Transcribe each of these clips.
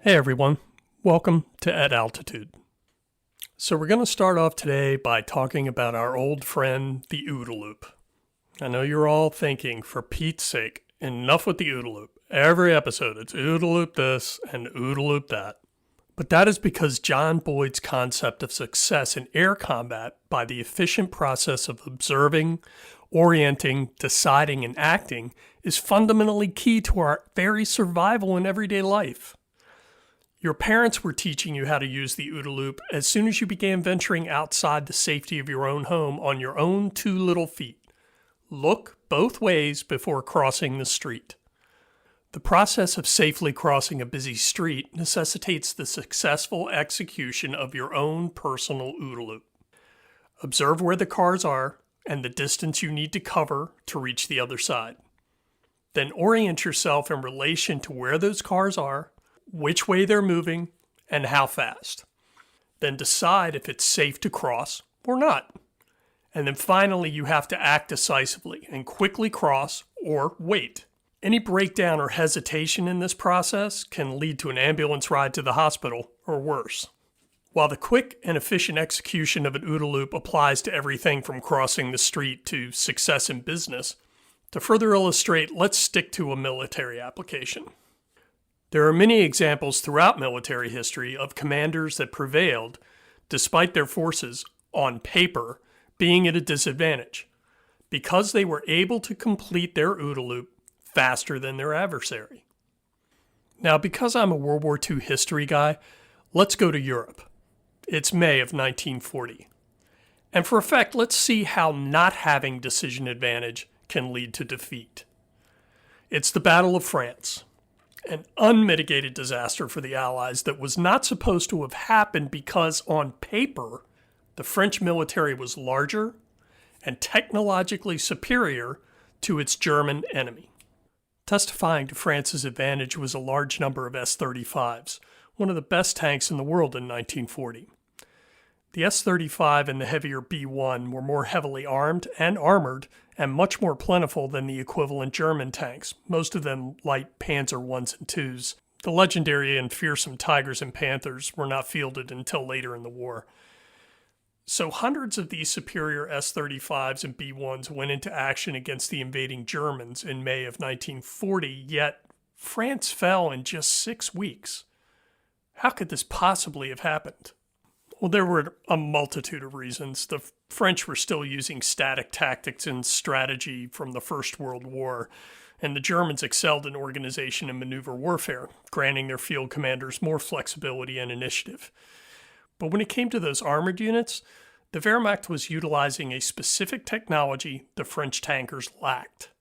Hey everyone, welcome to At Altitude. So we're going to start off today by talking about our old friend, the OODA loop. I know you're all thinking, for Pete's sake, enough with the OODA loop. Every episode it's OODA loop this and OODA loop that. But that is because John Boyd's concept of success in air combat by the efficient process of observing, orienting, deciding, and acting is fundamentally key to our very survival in everyday life. Your parents were teaching you how to use the OODA loop as soon as you began venturing outside the safety of your own home on your own two little feet. Look both ways before crossing the street. The process of safely crossing a busy street necessitates the successful execution of your own personal OODA loop. Observe where the cars are and the distance you need to cover to reach the other side. Then orient yourself in relation to where those cars are, which way they're moving, and how fast. Then decide if it's safe to cross or not. And then finally, you have to act decisively and quickly cross or wait. Any breakdown or hesitation in this process can lead to an ambulance ride to the hospital or worse. While the quick and efficient execution of an OODA loop applies to everything from crossing the street to success in business, to further illustrate, let's stick to a military application. There are many examples throughout military history of commanders that prevailed, despite their forces, on paper, being at a disadvantage, because they were able to complete their OODA loop faster than their adversary. Now, because I'm a World War II history guy, let's go to Europe. It's May of 1940. And for effect, let's see how not having decision advantage can lead to defeat. It's the Battle of France. An unmitigated disaster for the Allies that was not supposed to have happened because, on paper, the French military was larger and technologically superior to its German enemy. Testifying to France's advantage was a large number of S-35s, one of the best tanks in the world in 1940. The S-35 and the heavier B-1 were more heavily armed and armored and much more plentiful than the equivalent German tanks, most of them light Panzer Is and IIs. The legendary and fearsome Tigers and Panthers were not fielded until later in the war. So hundreds of these superior S-35s and B-1s went into action against the invading Germans in May of 1940, yet France fell in just 6 weeks. How could this possibly have happened? Well, there were a multitude of reasons. The French were still using static tactics and strategy from the First World War, and the Germans excelled in organization and maneuver warfare, granting their field commanders more flexibility and initiative. But when it came to those armored units, the Wehrmacht was utilizing a specific technology the French tankers lacked: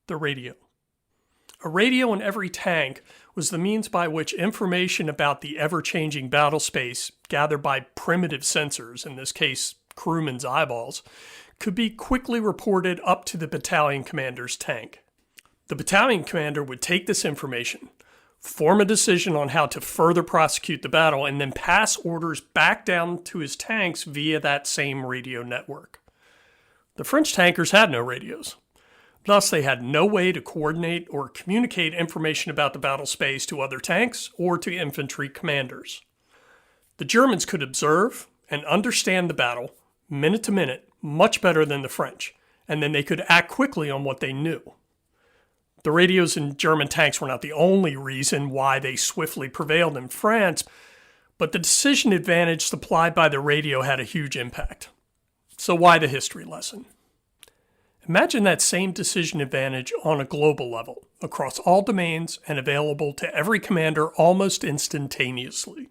the radio. A radio in every tank was the means by which information about the ever-changing battle space, gathered by primitive sensors, in this case crewmen's eyeballs, could be quickly reported up to the battalion commander's tank. The battalion commander would take this information, form a decision on how to further prosecute the battle, and then pass orders back down to his tanks via that same radio network. The French tankers had no radios. Thus, they had no way to coordinate or communicate information about the battle space to other tanks or to infantry commanders. The Germans could observe and understand the battle, minute to minute, much better than the French, and then they could act quickly on what they knew. The radios in German tanks were not the only reason why they swiftly prevailed in France, but the decision advantage supplied by the radio had a huge impact. So why the history lesson? Imagine that same decision advantage on a global level, across all domains and available to every commander almost instantaneously.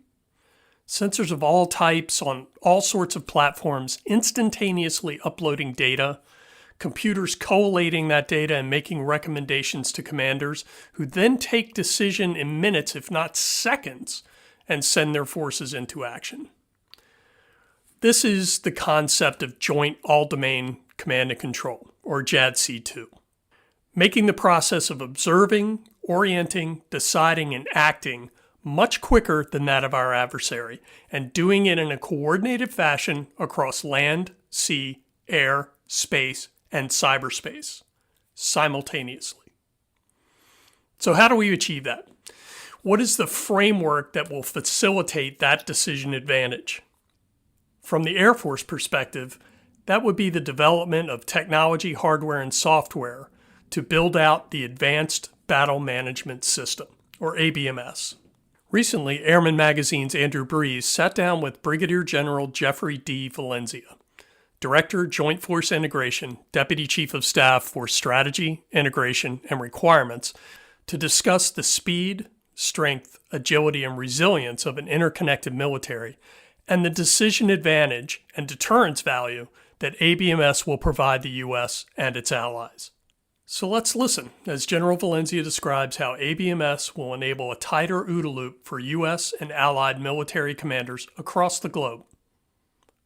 Sensors of all types on all sorts of platforms instantaneously uploading data, computers collating that data and making recommendations to commanders who then take decision in minutes, if not seconds, and send their forces into action. This is the concept of Joint All-Domain Command and Control, or JADC2, making the process of observing, orienting, deciding, and acting much quicker than that of our adversary, and doing it in a coordinated fashion across land, sea, air, space, and cyberspace simultaneously. So how do we achieve that? What is the framework that will facilitate that decision advantage? From the Air Force perspective, that would be the development of technology, hardware, and software to build out the Advanced Battle Management System, or ABMS. Recently, Airman Magazine's Andrew Brig sat down with Brigadier General Jeffery D. Valenzia, Director, Joint Force Integration, Deputy Chief of Staff for Strategy, Integration, and Requirements, to discuss the speed, strength, agility, and resilience of an interconnected military and the decision advantage and deterrence value that ABMS will provide the U.S. and its allies. So let's listen as General Valenzia describes how ABMS will enable a tighter OODA loop for U.S. and allied military commanders across the globe.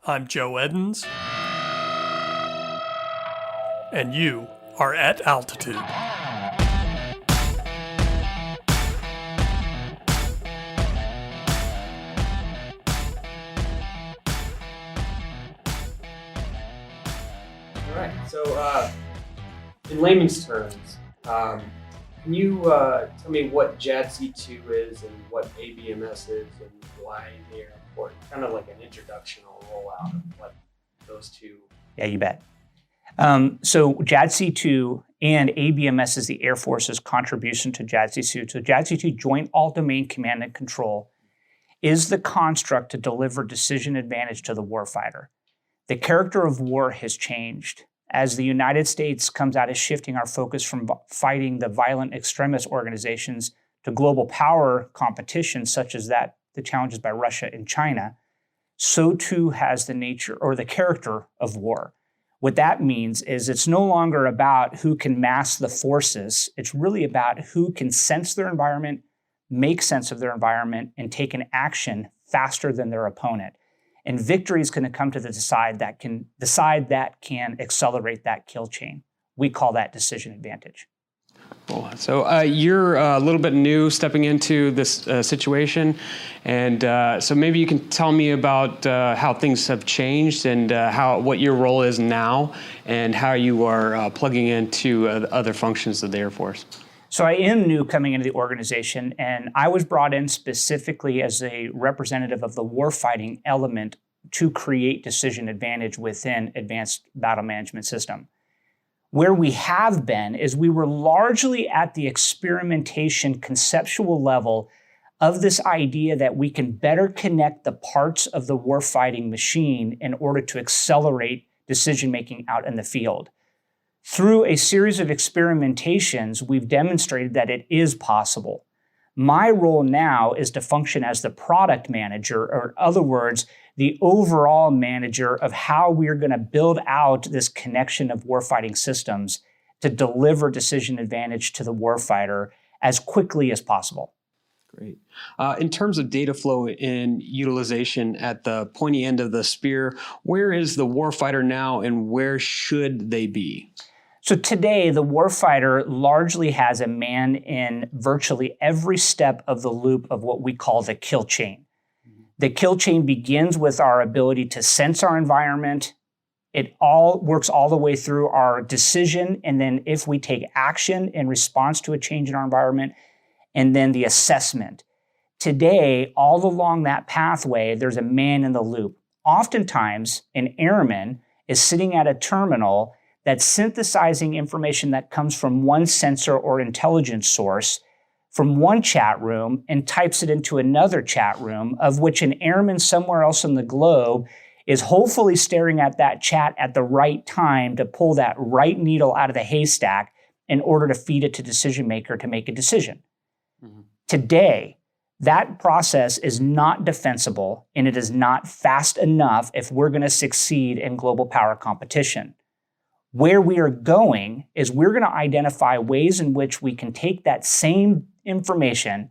I'm Joe Edens, and you are at altitude. All right, so in layman's terms, can you tell me what JADC2 is and what ABMS is and why they're important? Kind of like an introduction or rollout of what those two. Yeah, you bet. So JADC2 and ABMS is the Air Force's contribution to JADC2. So JADC2, Joint All-Domain Command and Control, is the construct to deliver decision advantage to the warfighter. The character of war has changed. As the United States comes out of shifting our focus from fighting the violent extremist organizations to global power competition, such as that, the challenges by Russia and China, so too has the nature or the character of war. What that means is it's no longer about who can mass the forces. It's really about who can sense their environment, make sense of their environment, and take an action faster than their opponent. And victory is going to come to the side that can accelerate that kill chain. We call that decision advantage. Cool. So you're a little bit new stepping into this situation, and so maybe you can tell me about how things have changed and what your role is now, and how you are plugging into other functions of the Air Force. So I am new coming into the organization, and I was brought in specifically as a representative of the warfighting element to create decision advantage within Advanced Battle Management System. Where we have been is we were largely at the experimentation conceptual level of this idea that we can better connect the parts of the warfighting machine in order to accelerate decision-making out in the field. Through a series of experimentations, we've demonstrated that it is possible. My role now is to function as the product manager, or in other words, the overall manager of how we're going to build out this connection of warfighting systems to deliver decision advantage to the warfighter as quickly as possible. Great. In terms of data flow and utilization at the pointy end of the spear, where is the warfighter now and where should they be? So today, the warfighter largely has a man in virtually every step of the loop of what we call the kill chain. The kill chain begins with our ability to sense our environment. It all works all the way through our decision, and then if we take action in response to a change in our environment, and then the assessment. Today, all along that pathway, there's a man in the loop. Oftentimes, an airman is sitting at a terminal that's synthesizing information that comes from one sensor or intelligence source from one chat room and types it into another chat room, of which an airman somewhere else in the globe is hopefully staring at that chat at the right time to pull that right needle out of the haystack in order to feed it to decision maker to make a decision. Mm-hmm. Today, that process is not defensible, and it is not fast enough if we're going to succeed in global power competition. Where we are going is we're going to identify ways in which we can take that same information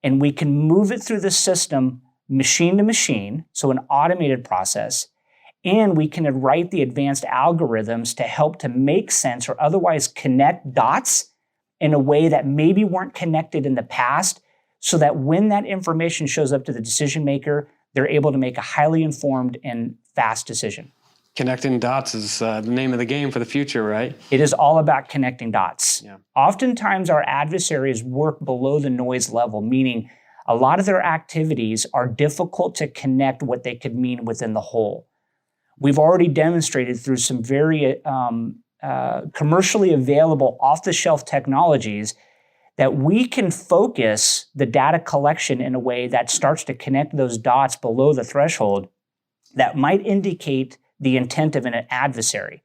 and we can move it through the system machine to machine, so an automated process, and we can write the advanced algorithms to help to make sense or otherwise connect dots in a way that maybe weren't connected in the past, so that when that information shows up to the decision maker, they're able to make a highly informed and fast decision. Connecting dots is the name of the game for the future, right? It is all about connecting dots. Yeah. Oftentimes, our adversaries work below the noise level, meaning a lot of their activities are difficult to connect what they could mean within the whole. We've already demonstrated through some very commercially available off-the-shelf technologies that we can focus the data collection in a way that starts to connect those dots below the threshold that might indicate the intent of an adversary.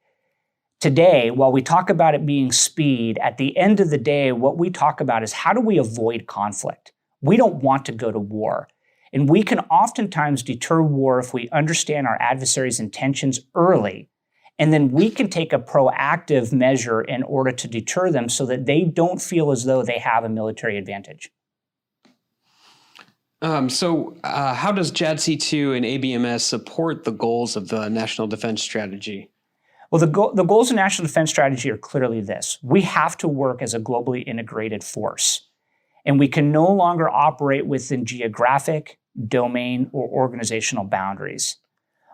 Today, while we talk about it being speed, at the end of the day, what we talk about is how do we avoid conflict? We don't want to go to war. And we can oftentimes deter war if we understand our adversary's intentions early. And then we can take a proactive measure in order to deter them so that they don't feel as though they have a military advantage. So how does JADC2 and ABMS support the goals of the National Defense Strategy? Well, the goals of National Defense Strategy are clearly this. We have to work as a globally integrated force. And we can no longer operate within geographic, domain, or organizational boundaries.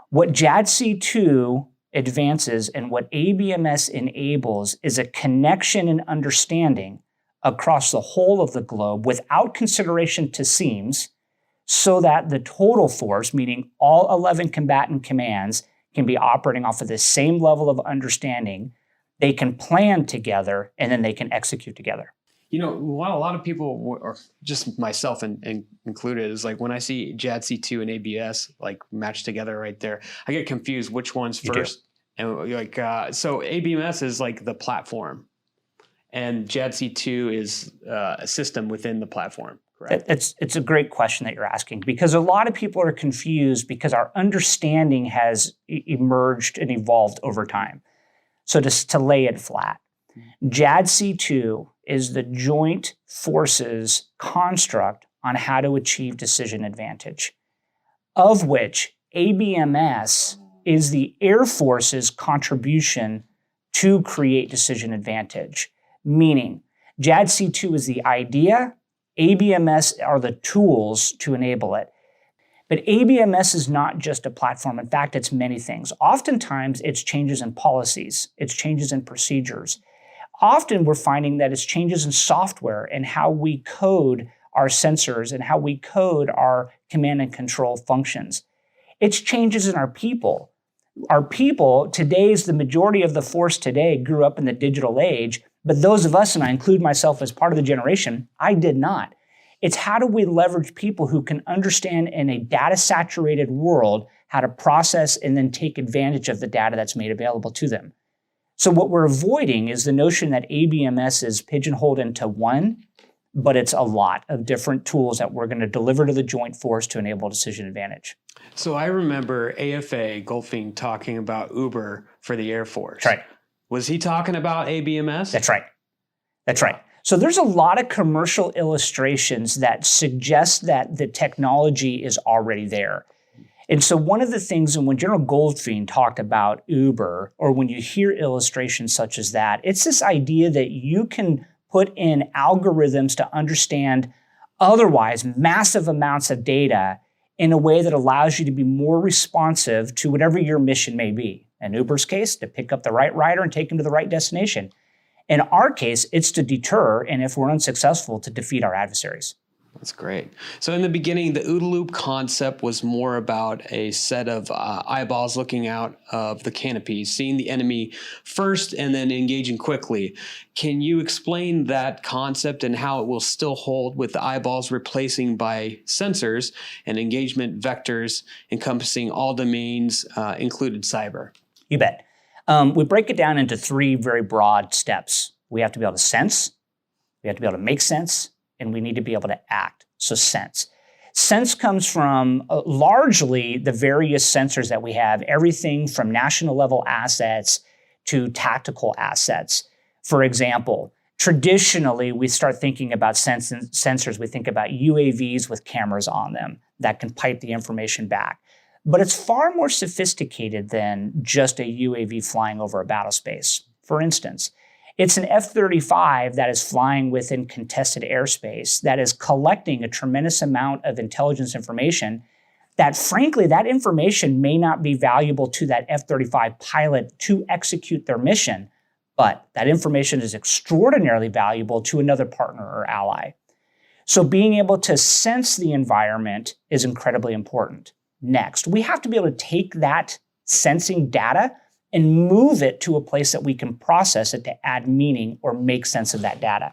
What JADC2 advances and what ABMS enables is a connection and understanding across the whole of the globe without consideration to seams, so that the total force, meaning all 11 combatant commands, can be operating off of the same level of understanding. They can plan together, and then they can execute together. You know, what a lot of people, or just myself included, is like when I see JADC2 and ABS like matched together right there, I get confused which one's first. And like, so ABMS is like the platform, and JADC2 is a system within the platform. Correct? It's a great question that you're asking, because a lot of people are confused because our understanding has emerged and evolved over time. So to lay it flat, JADC2 is the joint forces construct on how to achieve decision advantage, of which ABMS is the Air Force's contribution to create decision advantage, meaning JADC2 is the idea, ABMS are the tools to enable it. But ABMS is not just a platform. In fact, it's many things. Oftentimes, it's changes in policies. It's changes in procedures. Often, we're finding that it's changes in software and how we code our sensors and how we code our command and control functions. It's changes in our people. Our people, today's the majority of the force today grew up in the digital age, but those of us, and I include myself as part of the generation, I did not. It's how do we leverage people who can understand in a data-saturated world how to process and then take advantage of the data that's made available to them. So what we're avoiding is the notion that ABMS is pigeonholed into one, but it's a lot of different tools that we're going to deliver to the joint force to enable decision advantage. So I remember AFA Goldfein talking about Uber for the Air Force. That's right. Was he talking about ABMS? That's right. That's right. So there's a lot of commercial illustrations that suggest that the technology is already there. And so one of the things, and when General Goldfein talked about Uber, or when you hear illustrations such as that, it's this idea that you can put in algorithms to understand otherwise massive amounts of data in a way that allows you to be more responsive to whatever your mission may be. In Uber's case, to pick up the right rider and take him to the right destination. In our case, it's to deter, and if we're unsuccessful, to defeat our adversaries. That's great. So in the beginning, the OODA loop concept was more about a set of eyeballs looking out of the canopy, seeing the enemy first and then engaging quickly. Can you explain that concept and how it will still hold with the eyeballs replacing by sensors and engagement vectors encompassing all domains, included cyber? You bet. We break it down into three very broad steps. We have to be able to sense, we have to be able to make sense, and we need to be able to act. So sense. Sense comes from largely the various sensors that we have, everything from national level assets to tactical assets. For example, traditionally, we start thinking about sensors. We think about UAVs with cameras on them that can pipe the information back. But it's far more sophisticated than just a UAV flying over a battle space. For instance, it's an F-35 that is flying within contested airspace that is collecting a tremendous amount of intelligence information that frankly, that information may not be valuable to that F-35 pilot to execute their mission, but that information is extraordinarily valuable to another partner or ally. So being able to sense the environment is incredibly important. Next, we have to be able to take that sensing data and move it to a place that we can process it to add meaning or make sense of that data.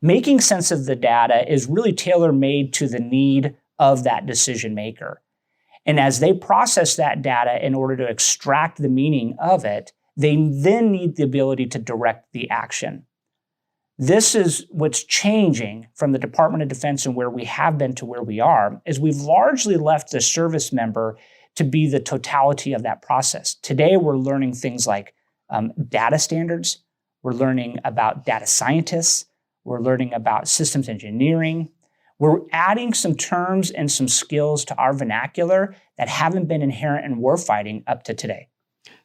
Making sense of the data is really tailor-made to the need of that decision maker. And as they process that data in order to extract the meaning of it, they then need the ability to direct the action. This is what's changing from the Department of Defense and where we have been to where we are, is we've largely left the service member to be the totality of that process. Today, we're learning things like data standards. We're learning about data scientists. We're learning about systems engineering. We're adding some terms and some skills to our vernacular that haven't been inherent in warfighting up to today.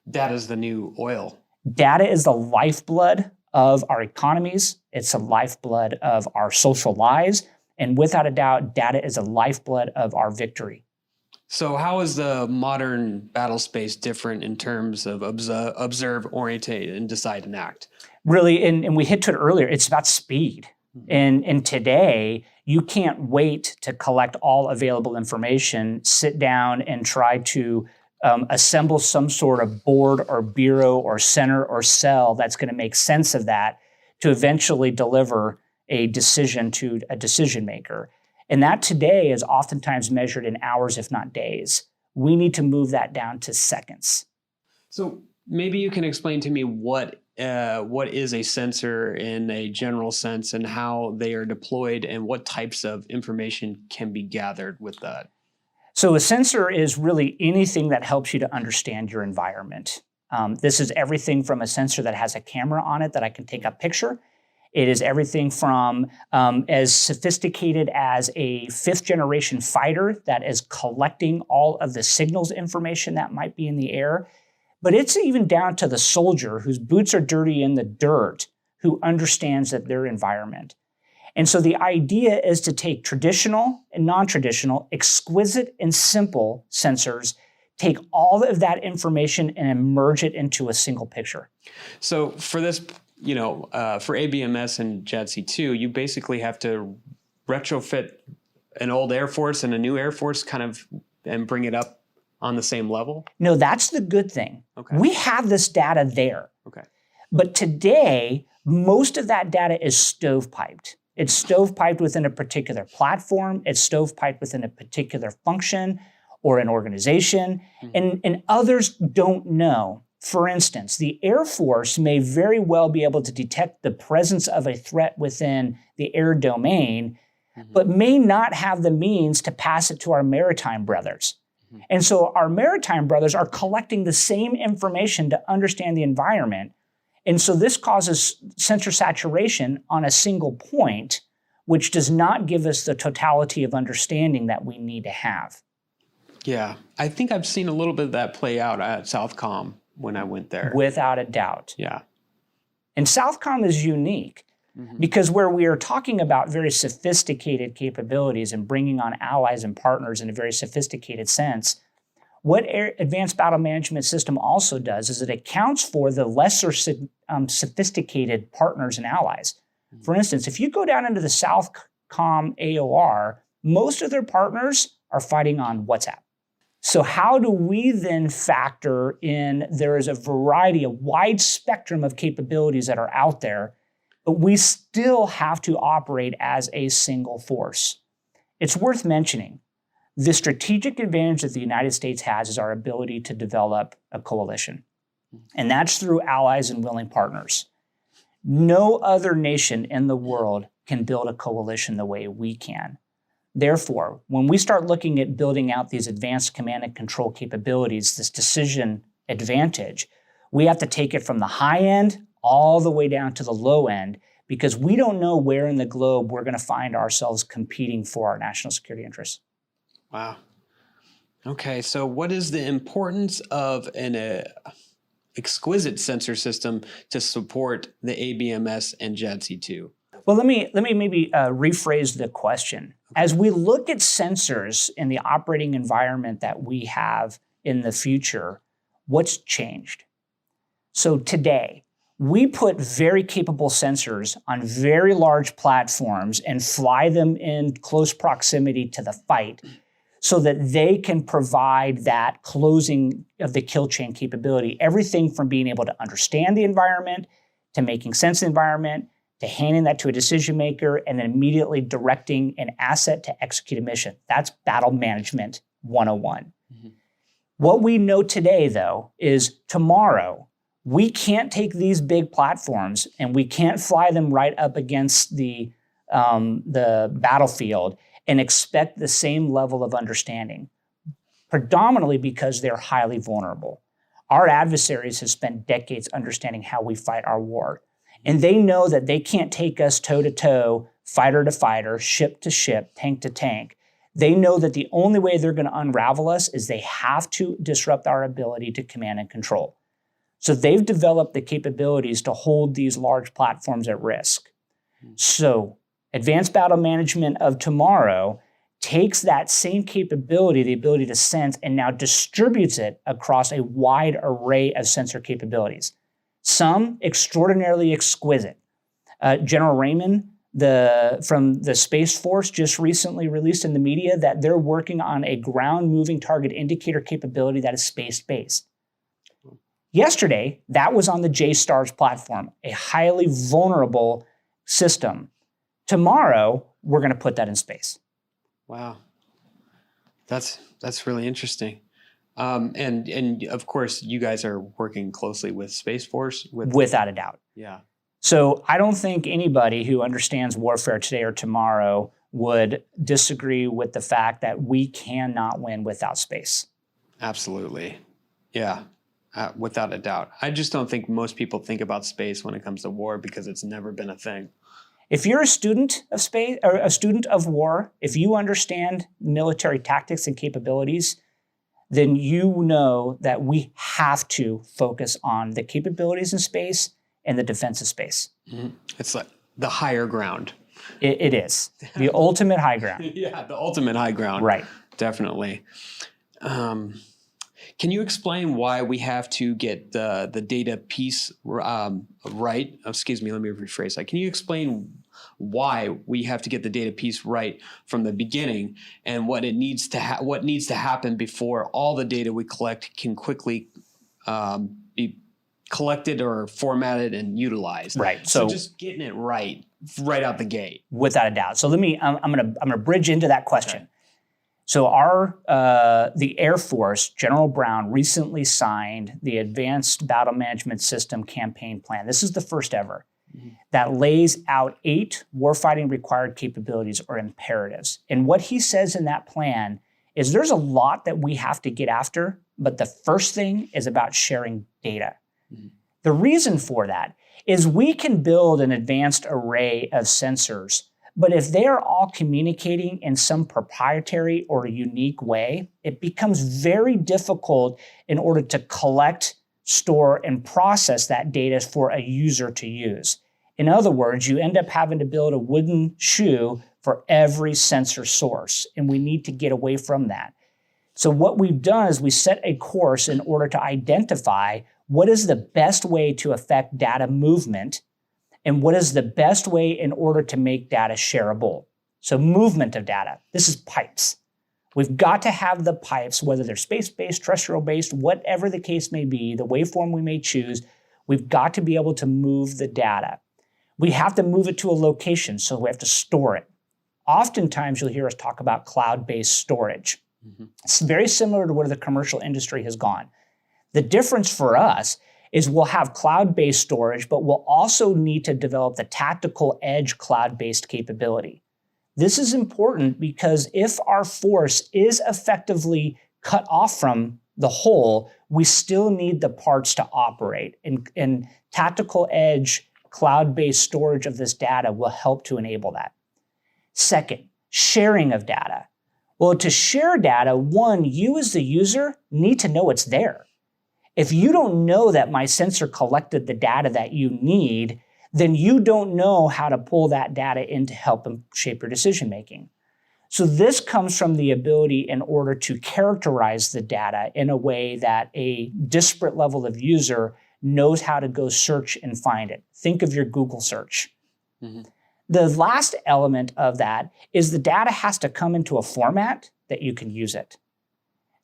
Data is the new oil. Data is the lifeblood of our economies. It's the lifeblood of our social lives. And without a doubt, data is the lifeblood of our victory. So how is the modern battle space different in terms of observe, orientate, and decide and act? Really, and we hit to it earlier, it's about speed. And today, you can't wait to collect all available information, sit down and try to assemble some sort of board or bureau or center or cell that's going to make sense of that to eventually deliver a decision to a decision maker. And that today is oftentimes measured in hours, if not days. We need to move that down to seconds. So maybe you can explain to me what is a sensor in a general sense and how they are deployed and what types of information can be gathered with that. So a sensor is really anything that helps you to understand your environment. This is everything from a sensor that has a camera on it that I can take a picture. It is everything from as sophisticated as a 5th generation fighter that is collecting all of the signals information that might be in the air. But it's even down to the soldier whose boots are dirty in the dirt, who understands that their environment. And so the idea is to take traditional and non-traditional, exquisite and simple sensors, take all of that information and merge it into a single picture. So for this, for ABMS and JADC2, you basically have to retrofit an old Air Force and a new Air Force and bring it up on the same level? No, that's the good thing. Okay. We have this data there. Okay. But today, most of that data is stovepiped. It's stovepiped within a particular platform. It's stovepiped within a particular function or an organization. Mm-hmm. And others don't know. For instance, the Air Force may very well be able to detect the presence of a threat within the air domain, but may not have the means to pass it to our maritime brothers. And so our maritime brothers are collecting the same information to understand the environment. And so this causes sensor saturation on a single point, which does not give us the totality of understanding that we need to have. Yeah, I think I've seen a little bit of that play out at Southcom when I went there. Without a doubt. Yeah. And Southcom is unique because where we are talking about very sophisticated capabilities and bringing on allies and partners in a very sophisticated sense, what Advanced Battle Management System also does is it accounts for the lesser sophisticated partners and allies. For instance, if you go down into the Southcom AOR, most of their partners are fighting on WhatsApp. So how do we then factor in, there is a variety, a wide spectrum of capabilities that are out there, but we still have to operate as a single force. It's worth mentioning, the strategic advantage that the United States has is our ability to develop a coalition. And that's through allies and willing partners. No other nation in the world can build a coalition the way we can. Therefore, when we start looking at building out these advanced command and control capabilities, this decision advantage, we have to take it from the high end all the way down to the low end because we don't know where in the globe we're going to find ourselves competing for our national security interests. Wow. Okay, so what is the importance of an exquisite sensor system to support the ABMS and JADC2? Well, let me maybe rephrase the question. As we look at sensors in the operating environment that we have in the future, what's changed? So today, we put very capable sensors on very large platforms and fly them in close proximity to the fight so that they can provide that closing of the kill chain capability. Everything from being able to understand the environment, to making sense of the environment, to handing that to a decision maker, and then immediately directing an asset to execute a mission. That's battle management 101. Mm-hmm. What we know today, though, is tomorrow, we can't take these big platforms and we can't fly them right up against the battlefield and expect the same level of understanding, predominantly because they're highly vulnerable. Our adversaries have spent decades understanding how we fight our war. And they know that they can't take us toe-to-toe, fighter to fighter, ship to ship, tank to tank. They know that the only way they're going to unravel us is they have to disrupt our ability to command and control. So they've developed the capabilities to hold these large platforms at risk. So advanced battle management of tomorrow takes that same capability, the ability to sense, and now distributes it across a wide array of sensor capabilities. Some extraordinarily exquisite. General Raymond from the Space Force just recently released in the media that they're working on a ground moving target indicator capability that is space-based. Yesterday, that was on the JSTARS platform, a highly vulnerable system. Tomorrow, we're going to put that in space. Wow. That's really interesting. And of course, you guys are working closely with Space Force. Without a doubt. Yeah. So I don't think anybody who understands warfare today or tomorrow would disagree with the fact that we cannot win without space. Absolutely. Yeah, without a doubt. I just don't think most people think about space when it comes to war because it's never been a thing. If you're a student of space or a student of war, if you understand military tactics and capabilities, then you know that we have to focus on the capabilities in space and the defense of space. Mm-hmm. It's like the higher ground. It is. The ultimate high ground. Yeah, the ultimate high ground. Right. Definitely. Can you explain why we have to get the data piece right? Excuse me, let me rephrase that. Can you explain why we have to get the data piece right from the beginning and what it needs to happen before all the data we collect can quickly be collected or formatted and utilized? Right. So just getting it right out the gate. Without a doubt. So I'm gonna bridge into that question. Okay. So the Air Force, General Brown, recently signed the Advanced Battle Management System Campaign Plan. This is the first ever that lays out 8 warfighting required capabilities or imperatives. And what he says in that plan is there's a lot that we have to get after, but the first thing is about sharing data. Mm-hmm. The reason for that is we can build an advanced array of sensors, but if they are all communicating in some proprietary or unique way, it becomes very difficult in order to collect, store, and process that data for a user to use. In other words, you end up having to build a wooden shoe for every sensor source, and we need to get away from that. So what we've done is we set a course in order to identify what is the best way to affect data movement and what is the best way in order to make data shareable. So movement of data, this is pipes. We've got to have the pipes, whether they're space-based, terrestrial-based, whatever the case may be, the waveform we may choose, we've got to be able to move the data. We have to move it to a location, so we have to store it. Oftentimes, you'll hear us talk about cloud-based storage. Mm-hmm. It's very similar to where the commercial industry has gone. The difference for us is we'll have cloud-based storage, but we'll also need to develop the tactical edge cloud-based capability. This is important because if our force is effectively cut off from the whole, we still need the parts to operate. And tactical edge cloud-based storage of this data will help to enable that. Second, sharing of data. Well, to share data, one, you as the user need to know it's there. If you don't know that my sensor collected the data that you need, then you don't know how to pull that data in to help shape your decision making. So this comes from the ability in order to characterize the data in a way that a disparate level of user knows how to go search and find it. Think of your Google search. Mm-hmm. The last element of that is the data has to come into a format that you can use it.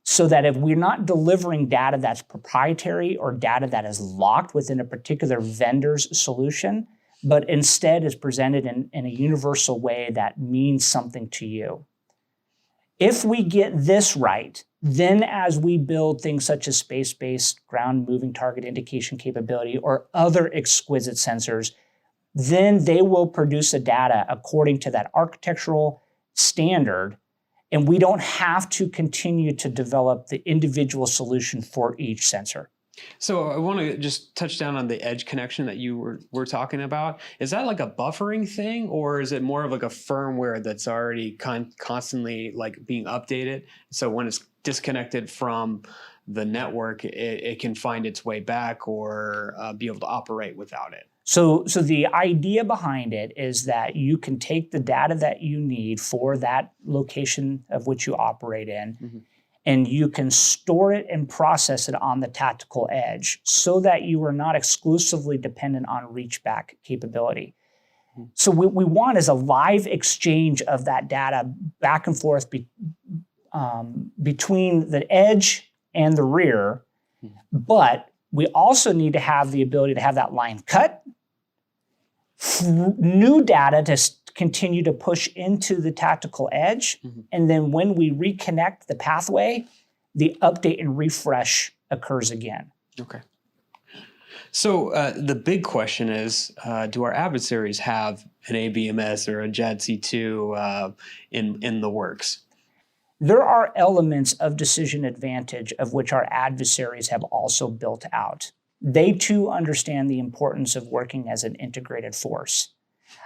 So that if we're not delivering data that's proprietary or data that is locked within a particular vendor's solution, but instead is presented in a universal way that means something to you. If we get this right, then as we build things such as space-based ground moving target indication capability or other exquisite sensors, then they will produce a data according to that architectural standard, and we don't have to continue to develop the individual solution for each sensor. So I want to just touch down on the edge connection that you were talking about. Is that like a buffering thing, or is it more of like a firmware that's already constantly like being updated? So when it's disconnected from the network, it can find its way back or be able to operate without it? So the idea behind it is that you can take the data that you need for that location of which you operate in, mm-hmm. and you can store it and process it on the tactical edge so that you are not exclusively dependent on reach back capability. Mm-hmm. So what we want is a live exchange of that data back and forth between the edge and the rear, mm-hmm. but we also need to have the ability to have that line cut, new data to continue to push into the tactical edge. Mm-hmm. And then when we reconnect the pathway, the update and refresh occurs again. Okay. So the big question is, do our adversaries have an ABMS or a JADC2 in the works? There are elements of decision advantage of which our adversaries have also built out. They too understand the importance of working as an integrated force.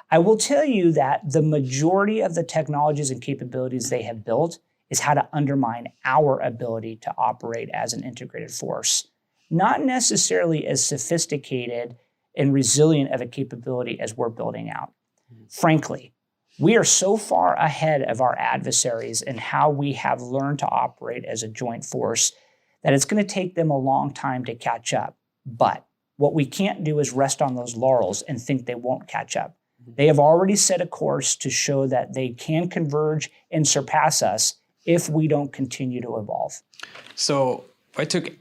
I will tell you that the majority of the technologies and capabilities they have built is how to undermine our ability to operate as an integrated force. Not necessarily as sophisticated and resilient of a capability as we're building out. Frankly, we are so far ahead of our adversaries in how we have learned to operate as a joint force that it's going to take them a long time to catch up. But what we can't do is rest on those laurels and think they won't catch up. They have already set a course to show that they can converge and surpass us if we don't continue to evolve. So if I took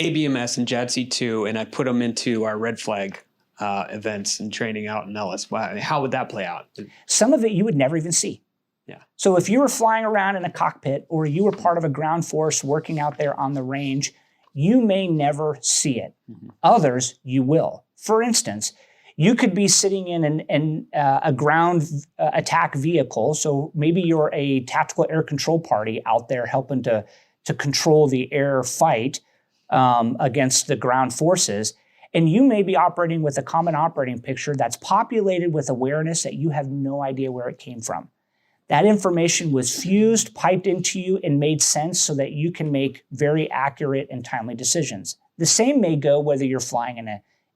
ABMS and JADC2 and I put them into our red flag events and training out in Ellis, how would that play out? Some of it you would never even see. Yeah. So if you were flying around in a cockpit or you were part of a ground force working out there on the range, you may never see it. Mm-hmm. Others, you will. For instance, you could be sitting in a ground attack vehicle. So maybe you're a tactical air control party out there helping to control the air fight against the ground forces. And you may be operating with a common operating picture that's populated with awareness that you have no idea where it came from. That information was fused, piped into you, and made sense so that you can make very accurate and timely decisions. The same may go whether you're flying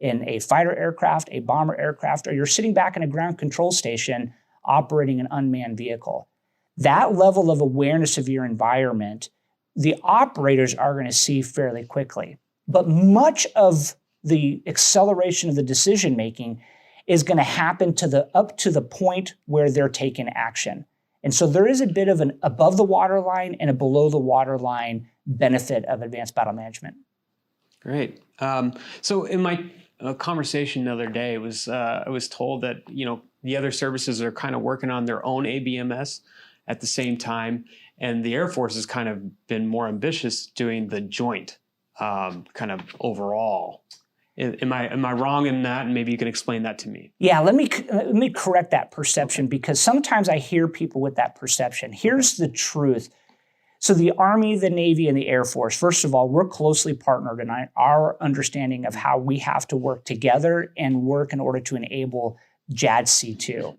in a fighter aircraft, a bomber aircraft, or you're sitting back in a ground control station operating an unmanned vehicle. That level of awareness of your environment, the operators are going to see fairly quickly. But much of the acceleration of the decision making is going to happen up to the point where they're taking action. And so there is a bit of an above the waterline and a below the waterline benefit of advanced battle management. Great. So in my conversation the other day, I was told that the other services are kind of working on their own ABMS at the same time, and the Air Force has kind of been more ambitious doing the joint kind of overall. Am I wrong in that? And maybe you can explain that to me. Yeah, let me correct that perception, because sometimes I hear people with that perception. Here's the truth. So the Army, the Navy, and the Air Force, first of all, we're closely partnered in our understanding of how we have to work together and work in order to enable JADC2.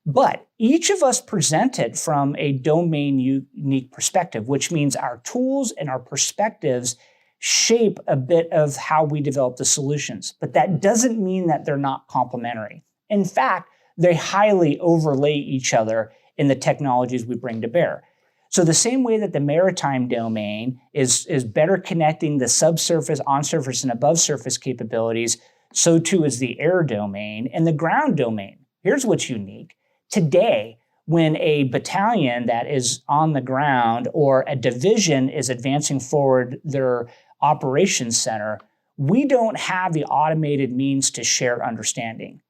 But each of us presented from a domain unique perspective, which means our tools and our perspectives shape a bit of how we develop the solutions. But that doesn't mean that they're not complementary. In fact, they highly overlay each other in the technologies we bring to bear. So the same way that the maritime domain is better connecting the subsurface, on-surface, and above-surface capabilities, so too is the air domain and the ground domain. Here's what's unique. Today, when a battalion that is on the ground or a division is advancing forward their operations center, we don't have the automated means to share understanding.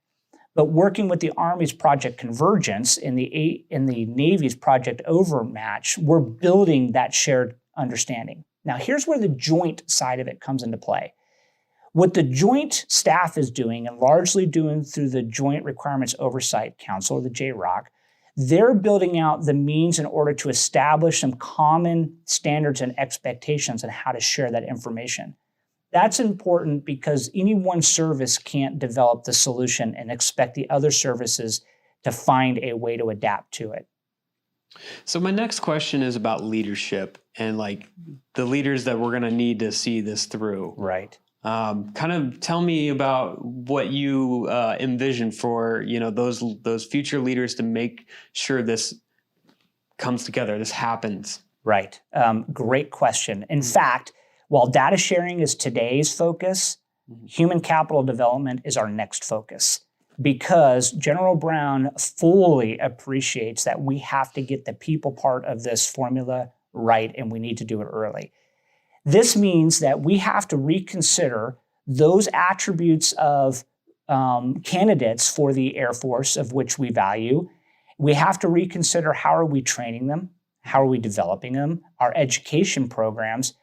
But working with the Army's Project Convergence and the Navy's Project Overmatch, we're building that shared understanding. Now, here's where the joint side of it comes into play. What the Joint Staff is doing, and largely doing through the Joint Requirements Oversight Council, or the JROC, they're building out the means in order to establish some common standards and expectations on how to share that information. That's important because any one service can't develop the solution and expect the other services to find a way to adapt to it. So my next question is about leadership and like the leaders that we're going to need to see this through. Right. Kind of tell me about what you envision for, those future leaders to make sure this comes together, this happens. Right. Great question. In fact, while data sharing is today's focus, human capital development is our next focus, because General Brown fully appreciates that we have to get the people part of this formula right, and we need to do it early. This means that we have to reconsider those attributes of candidates for the Air Force of which we value. We have to reconsider how are we training them, how are we developing them, our education programs,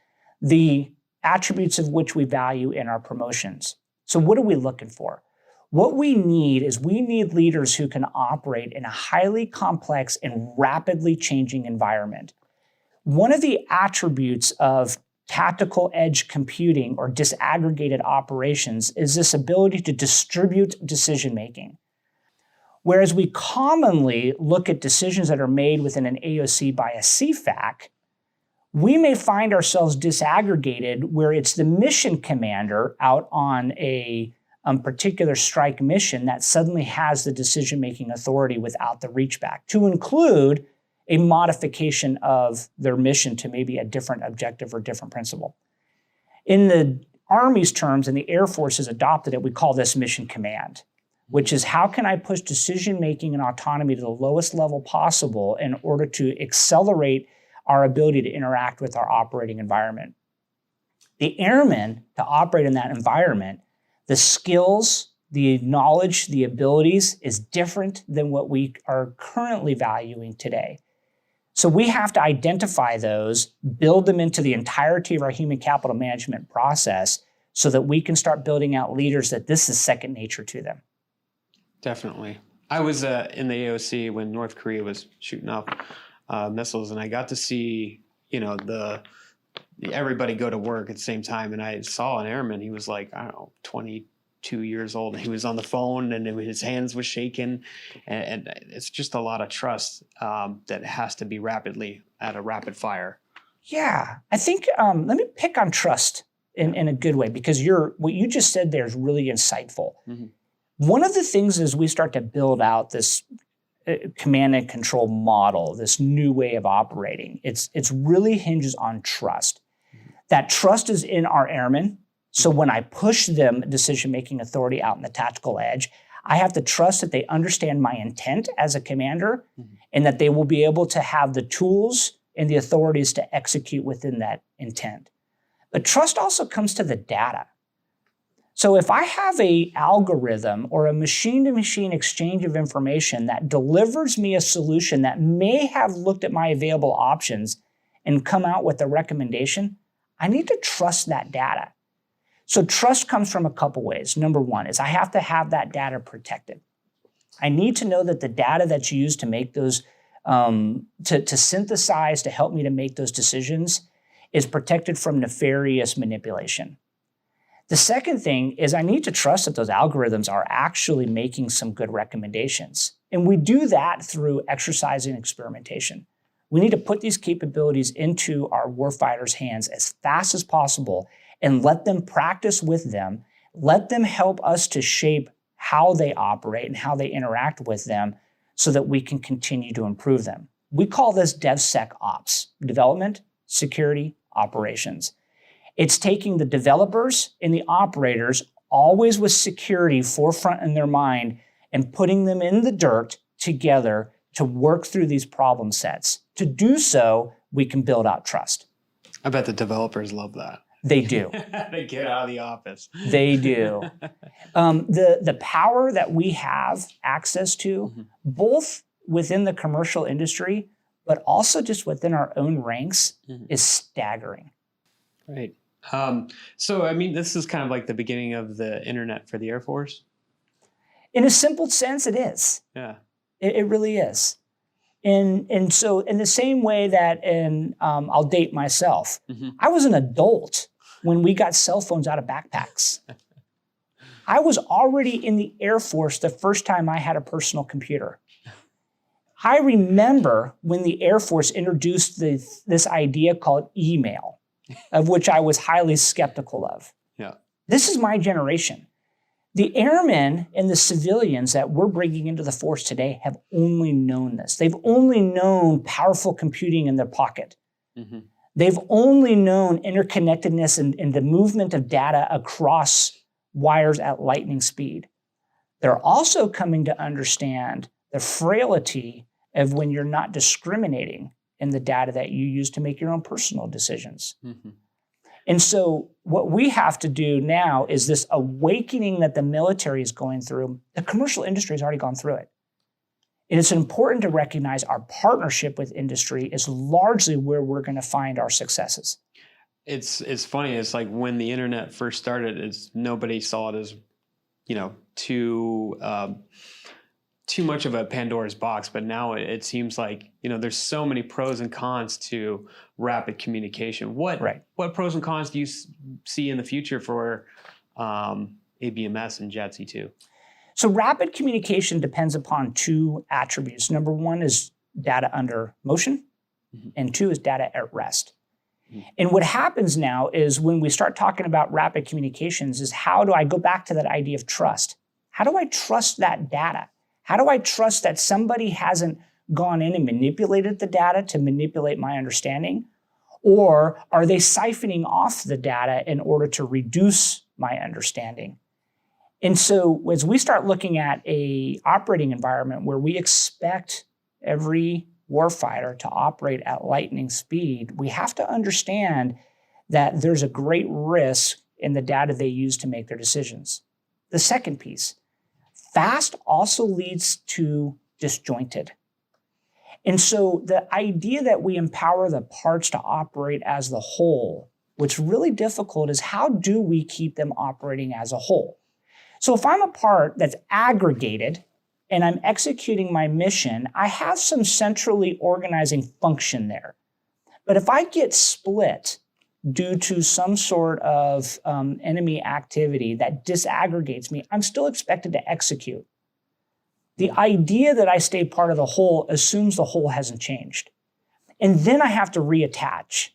the attributes of which we value in our promotions. So what are we looking for? What we need is leaders who can operate in a highly complex and rapidly changing environment. One of the attributes of tactical edge computing or disaggregated operations is this ability to distribute decision-making. Whereas we commonly look at decisions that are made within an AOC by a CFAC, we may find ourselves disaggregated where it's the mission commander out on a particular strike mission that suddenly has the decision-making authority without the reach back, to include a modification of their mission to maybe a different objective or different principle. In the Army's terms, and the Air Force has adopted it, we call this mission command, which is how can I push decision-making and autonomy to the lowest level possible in order to accelerate our ability to interact with our operating environment. The airmen, to operate in that environment, the skills, the knowledge, the abilities is different than what we are currently valuing today. So we have to identify those, build them into the entirety of our human capital management process so that we can start building out leaders that this is second nature to them. Definitely. I was in the AOC when North Korea was shooting up missiles, and I got to see, everybody go to work at the same time. And I saw an airman, he was like, 22 years old. And he was on the phone and his hands was shaking. And it's just a lot of trust that has to be at a rapid fire. Yeah, I think, let me pick on trust in a good way, because what you just said there is really insightful. Mm-hmm. One of the things as we start to build out this command and control model, this new way of operating, it's really hinges on trust. That trust is in our airmen. So when I push them decision-making authority out in the tactical edge, I have to trust that they understand my intent as a commander, and that they will be able to have the tools and the authorities to execute within that intent. But trust also comes to the data. So if I have an algorithm or a machine-to-machine exchange of information that delivers me a solution that may have looked at my available options and come out with a recommendation, I need to trust that data. So trust comes from a couple ways. Number one is I have to have that data protected. I need to know that the data that's used to make those, to synthesize, to help me to make those decisions is protected from nefarious manipulation. The second thing is I need to trust that those algorithms are actually making some good recommendations. And we do that through exercising experimentation. We need to put these capabilities into our warfighters' hands as fast as possible and let them practice with them, let them help us to shape how they operate and how they interact with them so that we can continue to improve them. We call this DevSecOps, development, security, operations. It's taking the developers and the operators, always with security forefront in their mind, and putting them in the dirt together to work through these problem sets. To do so, we can build out trust. I bet the developers love that. They do. They get out of the office. They do. The power that we have access to, both within the commercial industry, but also just within our own ranks, is staggering. Right. So, I mean, this is kind of like the beginning of the internet for the Air Force. In a simple sense, it is. Yeah. It really is. And so in the same way that, I'll date myself, I was an adult when we got cell phones out of backpacks. I was already in the Air Force the first time I had a personal computer. I remember when the Air Force introduced this idea called email, of which I was highly skeptical of. Yeah. This is my generation. The airmen and the civilians that we're bringing into the force today have only known this. They've only known powerful computing in their pocket. They've only known interconnectedness and the movement of data across wires at lightning speed. They're also coming to understand the frailty of when you're not discriminating in the data that you use to make your own personal decisions. And so what we have to do now is this awakening that the military is going through. The commercial industry has already gone through it. And it's important to recognize our partnership with industry is largely where we're going to find our successes. It's funny. It's like when the internet first started, nobody saw it as, too much of a Pandora's box. But now it seems like, there's so many pros and cons to rapid communication. What pros and cons do you see in the future for ABMS and JADC2? So rapid communication depends upon two attributes. Number one is data under motion, and two is data at rest. And what happens now is when we start talking about rapid communications is how do I go back to that idea of trust? How do I trust that data? How do I trust that somebody hasn't gone in and manipulated the data to manipulate my understanding? Or are they siphoning off the data in order to reduce my understanding? And so as we start looking at a operating environment where we expect every warfighter to operate at lightning speed, we have to understand that there's a great risk in the data they use to make their decisions. The second piece, fast also leads to disjointed. And so the idea that we empower the parts to operate as the whole, what's really difficult is how do we keep them operating as a whole? So if I'm a part that's aggregated and I'm executing my mission, I have some centrally organizing function there. But if I get split due to some sort of enemy activity that disaggregates me, I'm still expected to execute. The idea that I stay part of the whole assumes the whole hasn't changed. And then I have to reattach.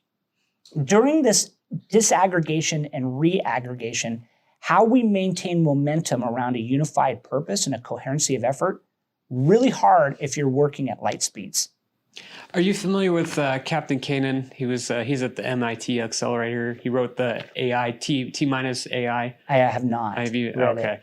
During this disaggregation and reaggregation, how we maintain momentum around a unified purpose and a coherency of effort, really hard if you're working at light speeds. Are you familiar with Captain Kanan? He's at the MIT Accelerator. He wrote the AI, T-minus AI. I have not. Have you? Okay.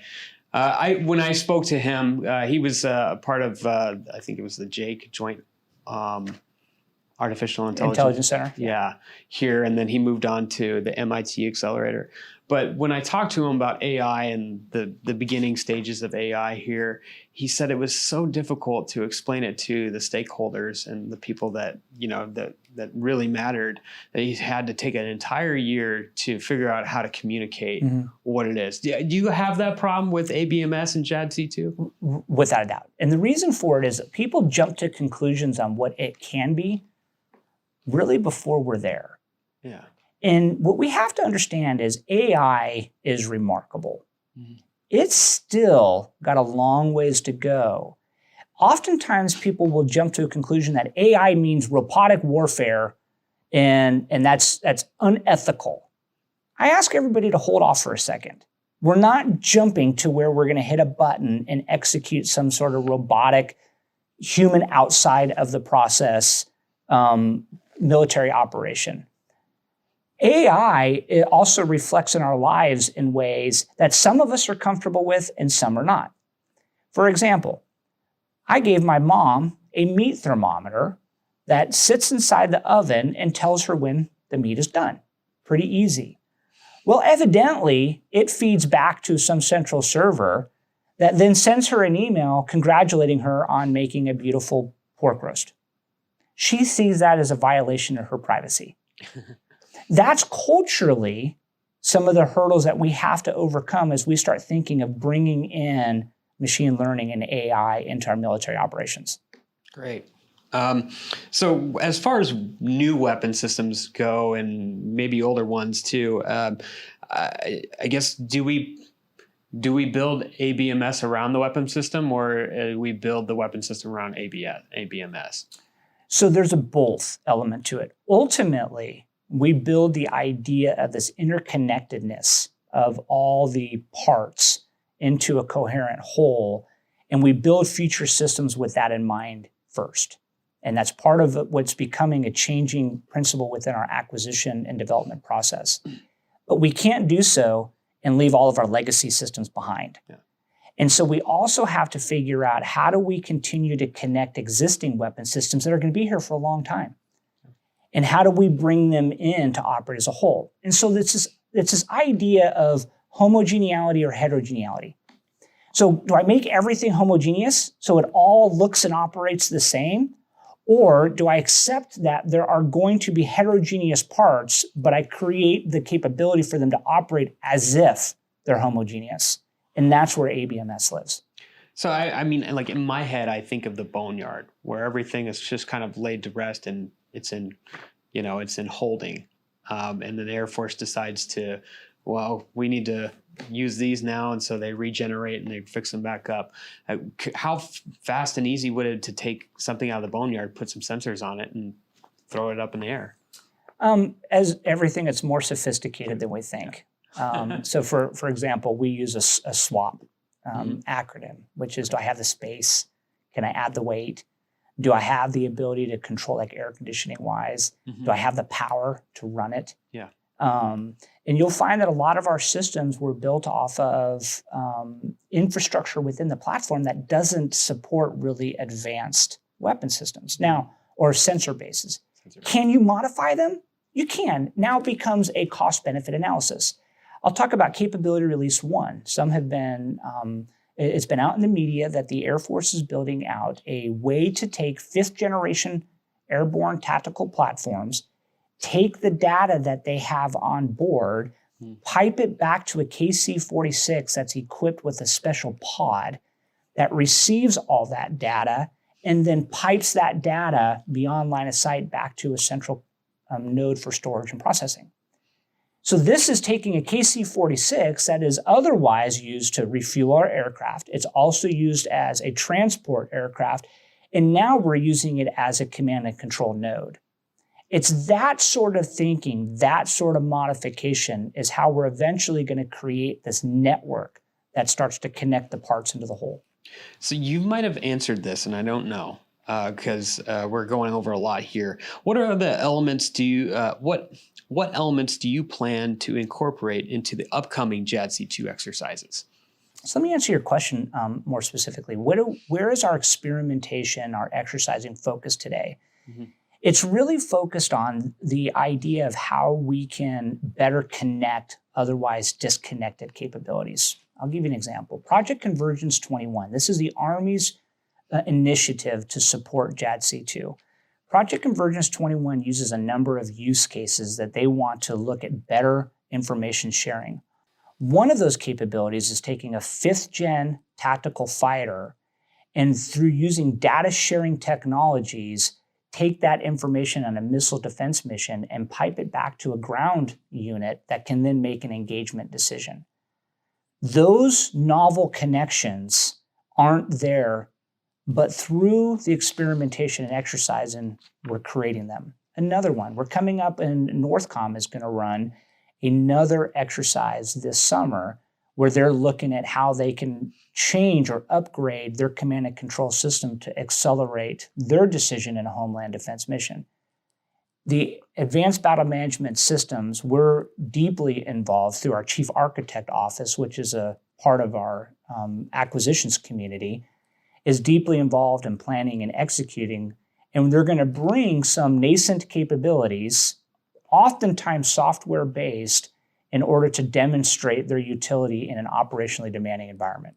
When I spoke to him, he was part of, I think it was the JAKE, Joint Artificial Intelligence Center. Yeah, here. And then he moved on to the MIT Accelerator. But when I talked to him about AI and the beginning stages of AI here, he said it was so difficult to explain it to the stakeholders and the people that, that really mattered, that he had to take an entire year to figure out how to communicate what it is. Do you have that problem with ABMS and JADC2? Without a doubt. And the reason for it is that people jump to conclusions on what it can be really before we're there. Yeah. And what we have to understand is AI is remarkable. It's still got a long ways to go. Oftentimes people will jump to a conclusion that AI means robotic warfare and that's unethical. I ask everybody to hold off for a second. We're not jumping to where we're going to hit a button and execute some sort of robotic, human outside of the process military operation. AI, it also reflects in our lives in ways that some of us are comfortable with and some are not. For example, I gave my mom a meat thermometer that sits inside the oven and tells her when the meat is done. Pretty easy. Well, evidently, it feeds back to some central server that then sends her an email congratulating her on making a beautiful pork roast. She sees that as a violation of her privacy. That's culturally some of the hurdles that we have to overcome as we start thinking of bringing in machine learning and AI into our military operations. Great. So as far as new weapon systems go, and maybe older ones too, I guess do we build ABMS around the weapon system, or we build the weapon system around ABMS? So there's a both element to it. Ultimately, we build the idea of this interconnectedness of all the parts into a coherent whole, and we build future systems with that in mind first. And that's part of what's becoming a changing principle within our acquisition and development process. But we can't do so and leave all of our legacy systems behind. Yeah. And so we also have to figure out, how do we continue to connect existing weapon systems that are going to be here for a long time? And how do we bring them in to operate as a whole? And so it's this idea of homogeneity or heterogeneity. So do I make everything homogeneous so it all looks and operates the same? Or do I accept that there are going to be heterogeneous parts, but I create the capability for them to operate as if they're homogeneous? And that's where ABMS lives. So I mean, like in my head, I think of the boneyard where everything is just kind of laid to rest and it's in holding. And then the Air Force decides to, well, we need to use these now, and so they regenerate and they fix them back up. How fast and easy would it to take something out of the boneyard, put some sensors on it, and throw it up in the air? As everything, it's more sophisticated than we think. So for example, we use a SWAP acronym, which is, do I have the space? Can I add the weight? Do I have the ability to control, like air conditioning wise? Do I have the power to run it? Yeah. And you'll find that a lot of our systems were built off of infrastructure within the platform that doesn't support really advanced weapon systems now, or sensor bases. Can you modify them? You can. Now it becomes a cost-benefit analysis. I'll talk about capability release 1. Some have been, it's been out in the media that the Air Force is building out a way to take 5th generation airborne tactical platforms, take the data that they have on board, pipe it back to a KC-46 that's equipped with a special pod that receives all that data and then pipes that data beyond line of sight back to a central node for storage and processing. So this is taking a KC-46 that is otherwise used to refuel our aircraft. It's also used as a transport aircraft, and now we're using it as a command and control node. It's that sort of thinking, that sort of modification is how we're eventually going to create this network that starts to connect the parts into the whole. So you might have answered this, and I don't know, because we're going over a lot here. What are the elements what elements do you plan to incorporate into the upcoming JADC2 exercises? So let me answer your question more specifically. Where is our experimentation, our exercising focus today? Mm-hmm. It's really focused on the idea of how we can better connect otherwise disconnected capabilities. I'll give you an example. Project Convergence 21. This is the Army's initiative to support JADC2. Project Convergence 21 uses a number of use cases that they want to look at better information sharing. One of those capabilities is taking a 5th gen tactical fighter and through using data sharing technologies, take that information on a missile defense mission and pipe it back to a ground unit that can then make an engagement decision. Those novel connections aren't there, but through the experimentation and exercising, we're creating them. Another one, we're coming up and Northcom is going to run another exercise this summer where they're looking at how they can change or upgrade their command and control system to accelerate their decision in a homeland defense mission. The advanced battle management systems, we're deeply involved through our chief architect office, which is a part of our acquisitions community, is deeply involved in planning and executing. And they're going to bring some nascent capabilities, oftentimes software-based, in order to demonstrate their utility in an operationally demanding environment.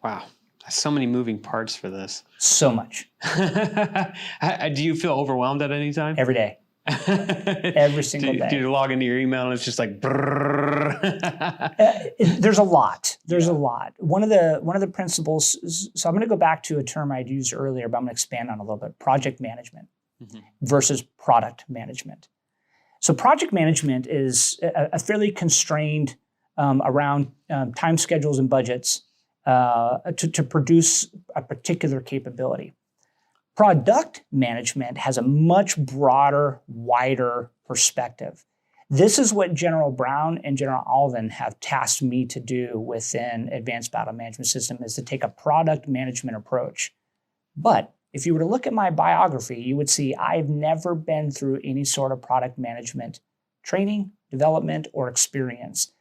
Wow. So many moving parts for this. So much. Do you feel overwhelmed at any time? Every day. Every single day. Do you log into your email and it's just like brrrr? There's a lot. There's a lot. One of the principles so I'm going to go back to a term I'd used earlier, but I'm going to expand on a little bit. Project management versus product management. So project management is a fairly constrained around time schedules and budgets to produce a particular capability. Product management has a much broader, wider perspective. This is what General Brown and General Alvin have tasked me to do within Advanced Battle Management System, is to take a product management approach. But if you were to look at my biography, you would see I've never been through any sort of product management training, development, or experience.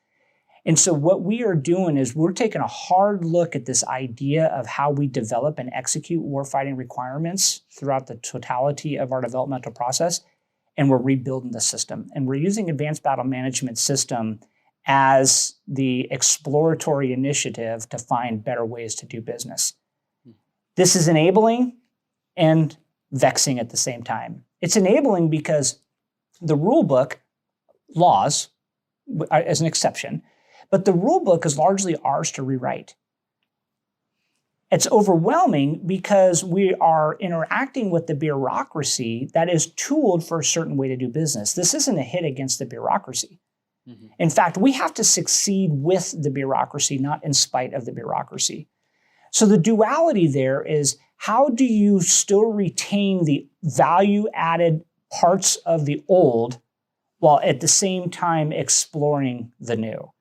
And so what we are doing is we're taking a hard look at this idea of how we develop and execute warfighting requirements throughout the totality of our developmental process, and we're rebuilding the system. And we're using Advanced Battle Management System as the exploratory initiative to find better ways to do business. This is enabling and vexing at the same time. It's enabling because the rule book, laws, as an exception, but the rule book is largely ours to rewrite. It's overwhelming because we are interacting with the bureaucracy that is tooled for a certain way to do business. This isn't a hit against the bureaucracy. In fact, we have to succeed with the bureaucracy, not in spite of the bureaucracy. So the duality there is, how do you still retain the value-added parts of the old while at the same time exploring the new?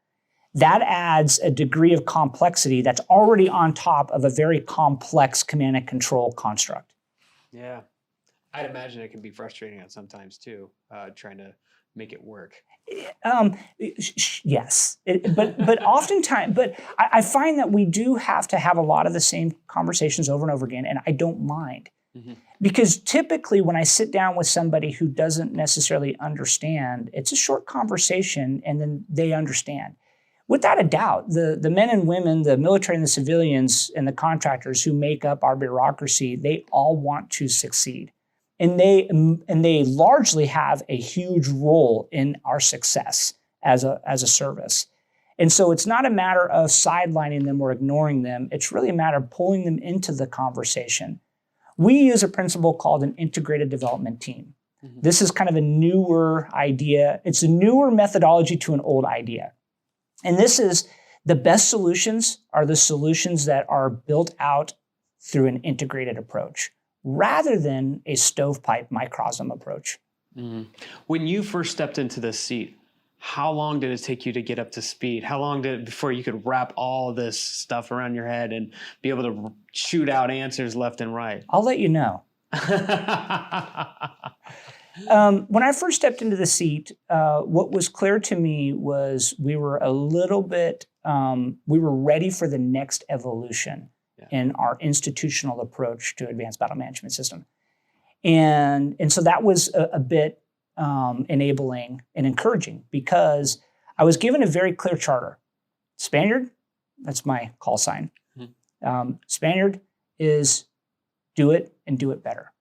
That adds a degree of complexity that's already on top of a very complex command and control construct. Yeah. I'd imagine it can be frustrating at sometimes too, trying to make it work. Yes, but oftentimes, I find that we do have to have a lot of the same conversations over and over again, and I don't mind. Because typically when I sit down with somebody who doesn't necessarily understand, it's a short conversation and then they understand. Without a doubt, the men and women, the military and the civilians and the contractors who make up our bureaucracy, they all want to succeed. And they largely have a huge role in our success as a service. And so it's not a matter of sidelining them or ignoring them. It's really a matter of pulling them into the conversation. We use a principle called an integrated development team. This is kind of a newer idea. It's a newer methodology to an old idea. And this is, the best solutions are the solutions that are built out through an integrated approach, rather than a stovepipe microcosm approach. When you first stepped into this seat, how long did it take you to get up to speed? How long did it before you could wrap all this stuff around your head and be able to shoot out answers left and right? I'll let you know. When I first stepped into the seat, what was clear to me was we were a little bit, we were ready for the next evolution in our institutional approach to advanced battle management system. And so that was a bit enabling and encouraging, because I was given a very clear charter. Spaniard, that's my call sign. Spaniard is do it and do it better.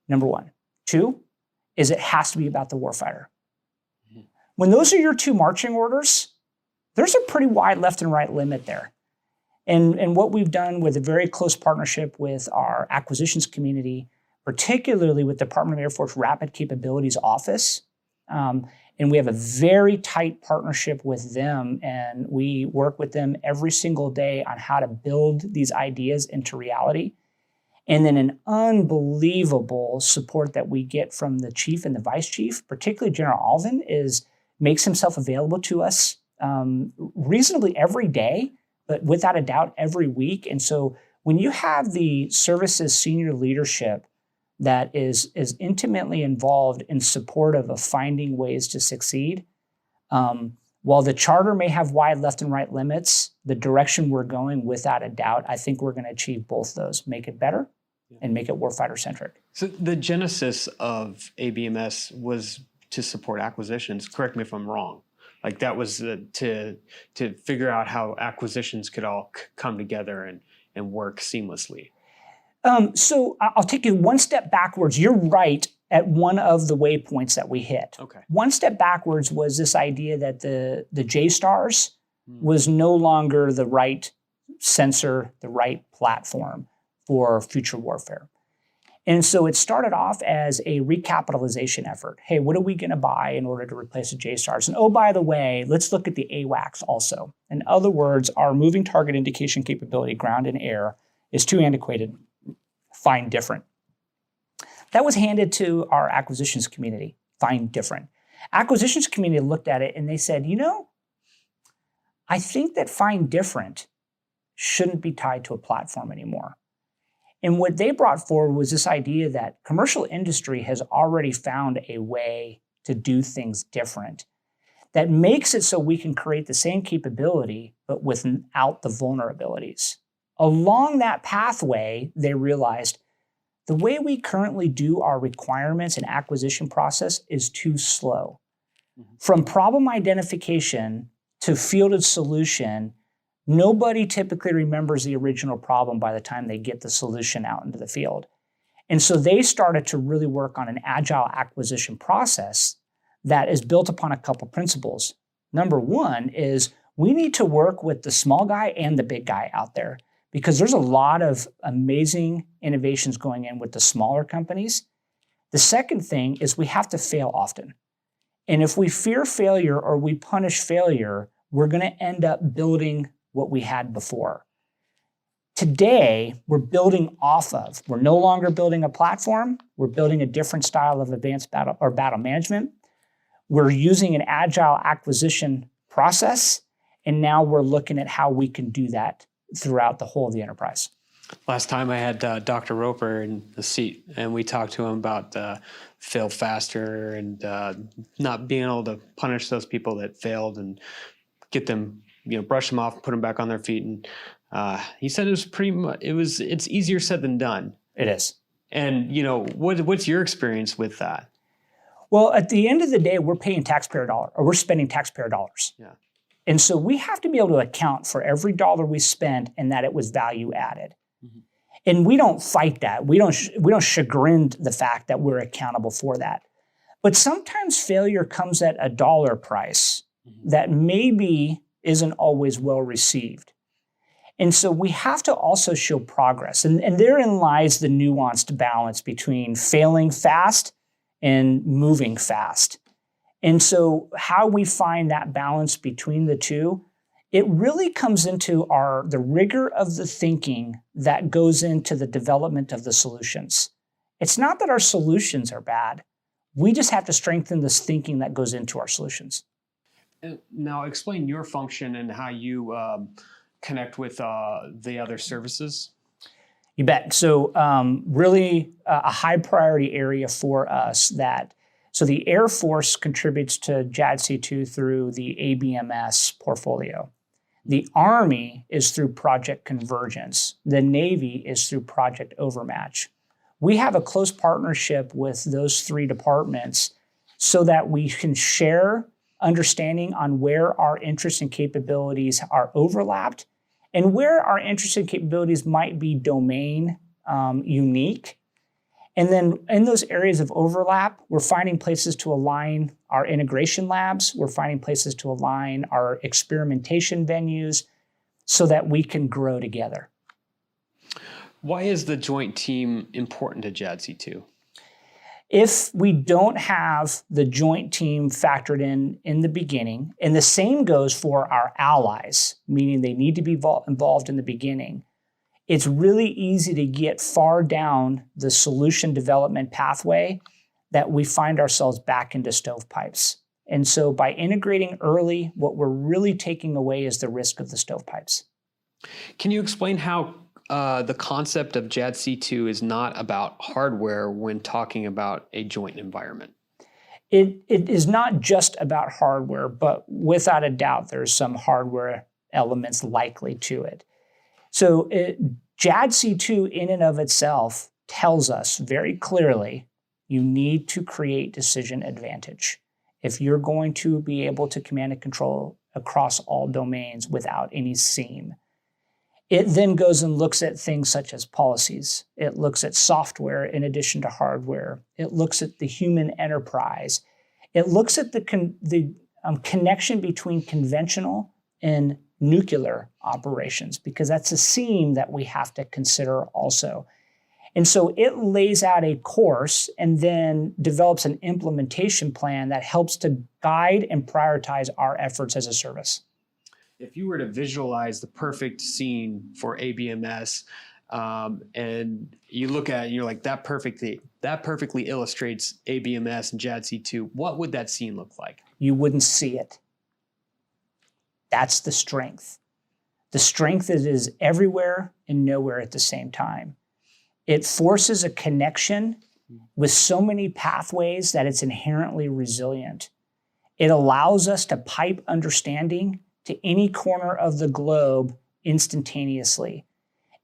Number one. Two is it has to be about the warfighter. When those are your two marching orders, there's a pretty wide left and right limit there. And what we've done with a very close partnership with our acquisitions community, particularly with the Department of Air Force Rapid Capabilities Office, and we have a very tight partnership with them, and we work with them every single day on how to build these ideas into reality. And then an unbelievable support that we get from the chief and the vice chief, particularly General Alvin, makes himself available to us reasonably every day, but without a doubt every week. And so when you have the service's senior leadership that is intimately involved in support of finding ways to succeed, while the charter may have wide left and right limits, the direction we're going, without a doubt, I think we're going to achieve both those, make it better and make it warfighter-centric. So the genesis of ABMS was to support acquisitions. Correct me if I'm wrong. Like that was to figure out how acquisitions could all come together and work seamlessly. So I'll take you one step backwards. You're right at one of the waypoints that we hit. Okay. One step backwards was this idea that the JSTARS was no longer the right sensor, the right platform for future warfare. And so it started off as a recapitalization effort. Hey, what are we going to buy in order to replace the JSTARS? And oh, by the way, let's look at the AWACS also. In other words, our moving target indication capability, ground and air, is too antiquated. Find different. That was handed to our acquisitions community. Find different. Acquisitions community looked at it and they said, I think that find different shouldn't be tied to a platform anymore. And what they brought forward was this idea that commercial industry has already found a way to do things different that makes it so we can create the same capability, but without the vulnerabilities. Along that pathway, they realized the way we currently do our requirements and acquisition process is too slow. From problem identification to fielded solution, nobody typically remembers the original problem by the time they get the solution out into the field. And so they started to really work on an agile acquisition process that is built upon a couple principles. Number one is we need to work with the small guy and the big guy out there because there's a lot of amazing innovations going in with the smaller companies. The second thing is we have to fail often. And if we fear failure or we punish failure, we're going to end up building what we had before. Today, we're building off of. We're no longer building a platform. We're building a different style of advanced battle management. We're using an agile acquisition process, and now we're looking at how we can do that throughout the whole of the enterprise. Last time I had Dr. Roper in the seat, and we talked to him about fail faster and not being able to punish those people that failed and get them, brush them off, put them back on their feet. And he said it was it's easier said than done. It is. And what's your experience with that? Well, at the end of the day, we're paying taxpayer dollars, or we're spending taxpayer dollars. Yeah. And so we have to be able to account for every dollar we spent and that it was value added. Mm-hmm. And we don't fight that. We don't chagrin the fact that we're accountable for that. But sometimes failure comes at a dollar price that maybe isn't always well received. And so we have to also show progress. And therein lies the nuanced balance between failing fast and moving fast. And so how we find that balance between the two, it really comes into the rigor of the thinking that goes into the development of the solutions. It's not that our solutions are bad. We just have to strengthen this thinking that goes into our solutions. Now, explain your function and how you connect with the other services. You bet. So really a high priority area for us so the Air Force contributes to JADC2 through the ABMS portfolio. The Army is through Project Convergence. The Navy is through Project Overmatch. We have a close partnership with those three departments so that we can share understanding on where our interests and capabilities are overlapped and where our interests and capabilities might be domain unique. And then in those areas of overlap, we're finding places to align our integration labs. We're finding places to align our experimentation venues so that we can grow together. Why is the joint team important to JADC2? If we don't have the joint team factored in the beginning, and the same goes for our allies, meaning they need to be involved in the beginning, it's really easy to get far down the solution development pathway that we find ourselves back into stovepipes. And so by integrating early, what we're really taking away is the risk of the stovepipes. Can you explain how the concept of JADC2 is not about hardware when talking about a joint environment? It is not just about hardware, but without a doubt, there's some hardware elements likely to it. So JADC2 in and of itself tells us very clearly you need to create decision advantage if you're going to be able to command and control across all domains without any seam. It then goes and looks at things such as policies. It looks at software in addition to hardware. It looks at the human enterprise. It looks at the connection between conventional and nuclear operations, because that's a seam that we have to consider also. And so it lays out a course and then develops an implementation plan that helps to guide and prioritize our efforts as a service. If you were to visualize the perfect scene for ABMS, and you look at it and you're like, that perfectly illustrates ABMS and JADC2, what would that scene look like? You wouldn't see it. That's the strength. The strength is everywhere and nowhere at the same time. It forces a connection with so many pathways that it's inherently resilient. It allows us to pipe understanding to any corner of the globe instantaneously.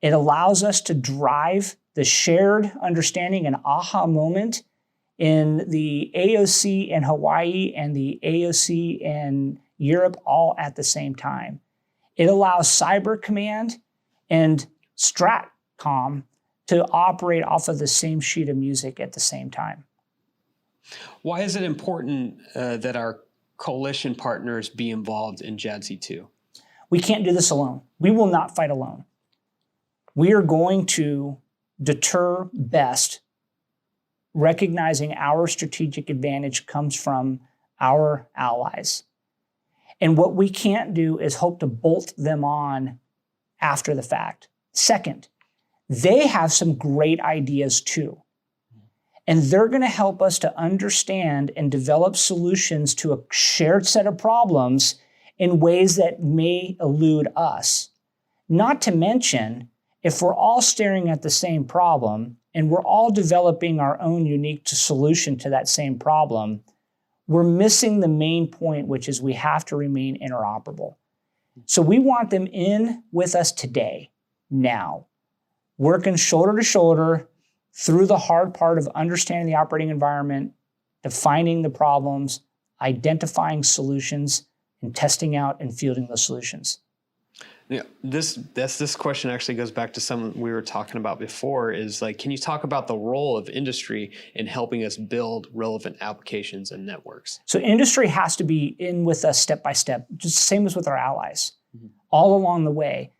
It allows us to drive the shared understanding and aha moment in the AOC in Hawaii and the AOC in Europe all at the same time. It allows Cyber Command and StratCom to operate off of the same sheet of music at the same time. Why is it important that our coalition partners be involved in JADC2? We can't do this alone. We will not fight alone. We are going to deter best, recognizing our strategic advantage comes from our allies. And what we can't do is hope to bolt them on after the fact. Second, they have some great ideas too. And they're going to help us to understand and develop solutions to a shared set of problems in ways that may elude us. Not to mention, if we're all staring at the same problem and we're all developing our own unique solution to that same problem, we're missing the main point, which is we have to remain interoperable. So we want them in with us today, now, working shoulder to shoulder through the hard part of understanding the operating environment, defining the problems, identifying solutions, and testing out and fielding those solutions. Yeah, this question actually goes back to something we were talking about before, is like, can you talk about the role of industry in helping us build relevant applications and networks? So industry has to be in with us step by step, just the same as with our allies, all along the way.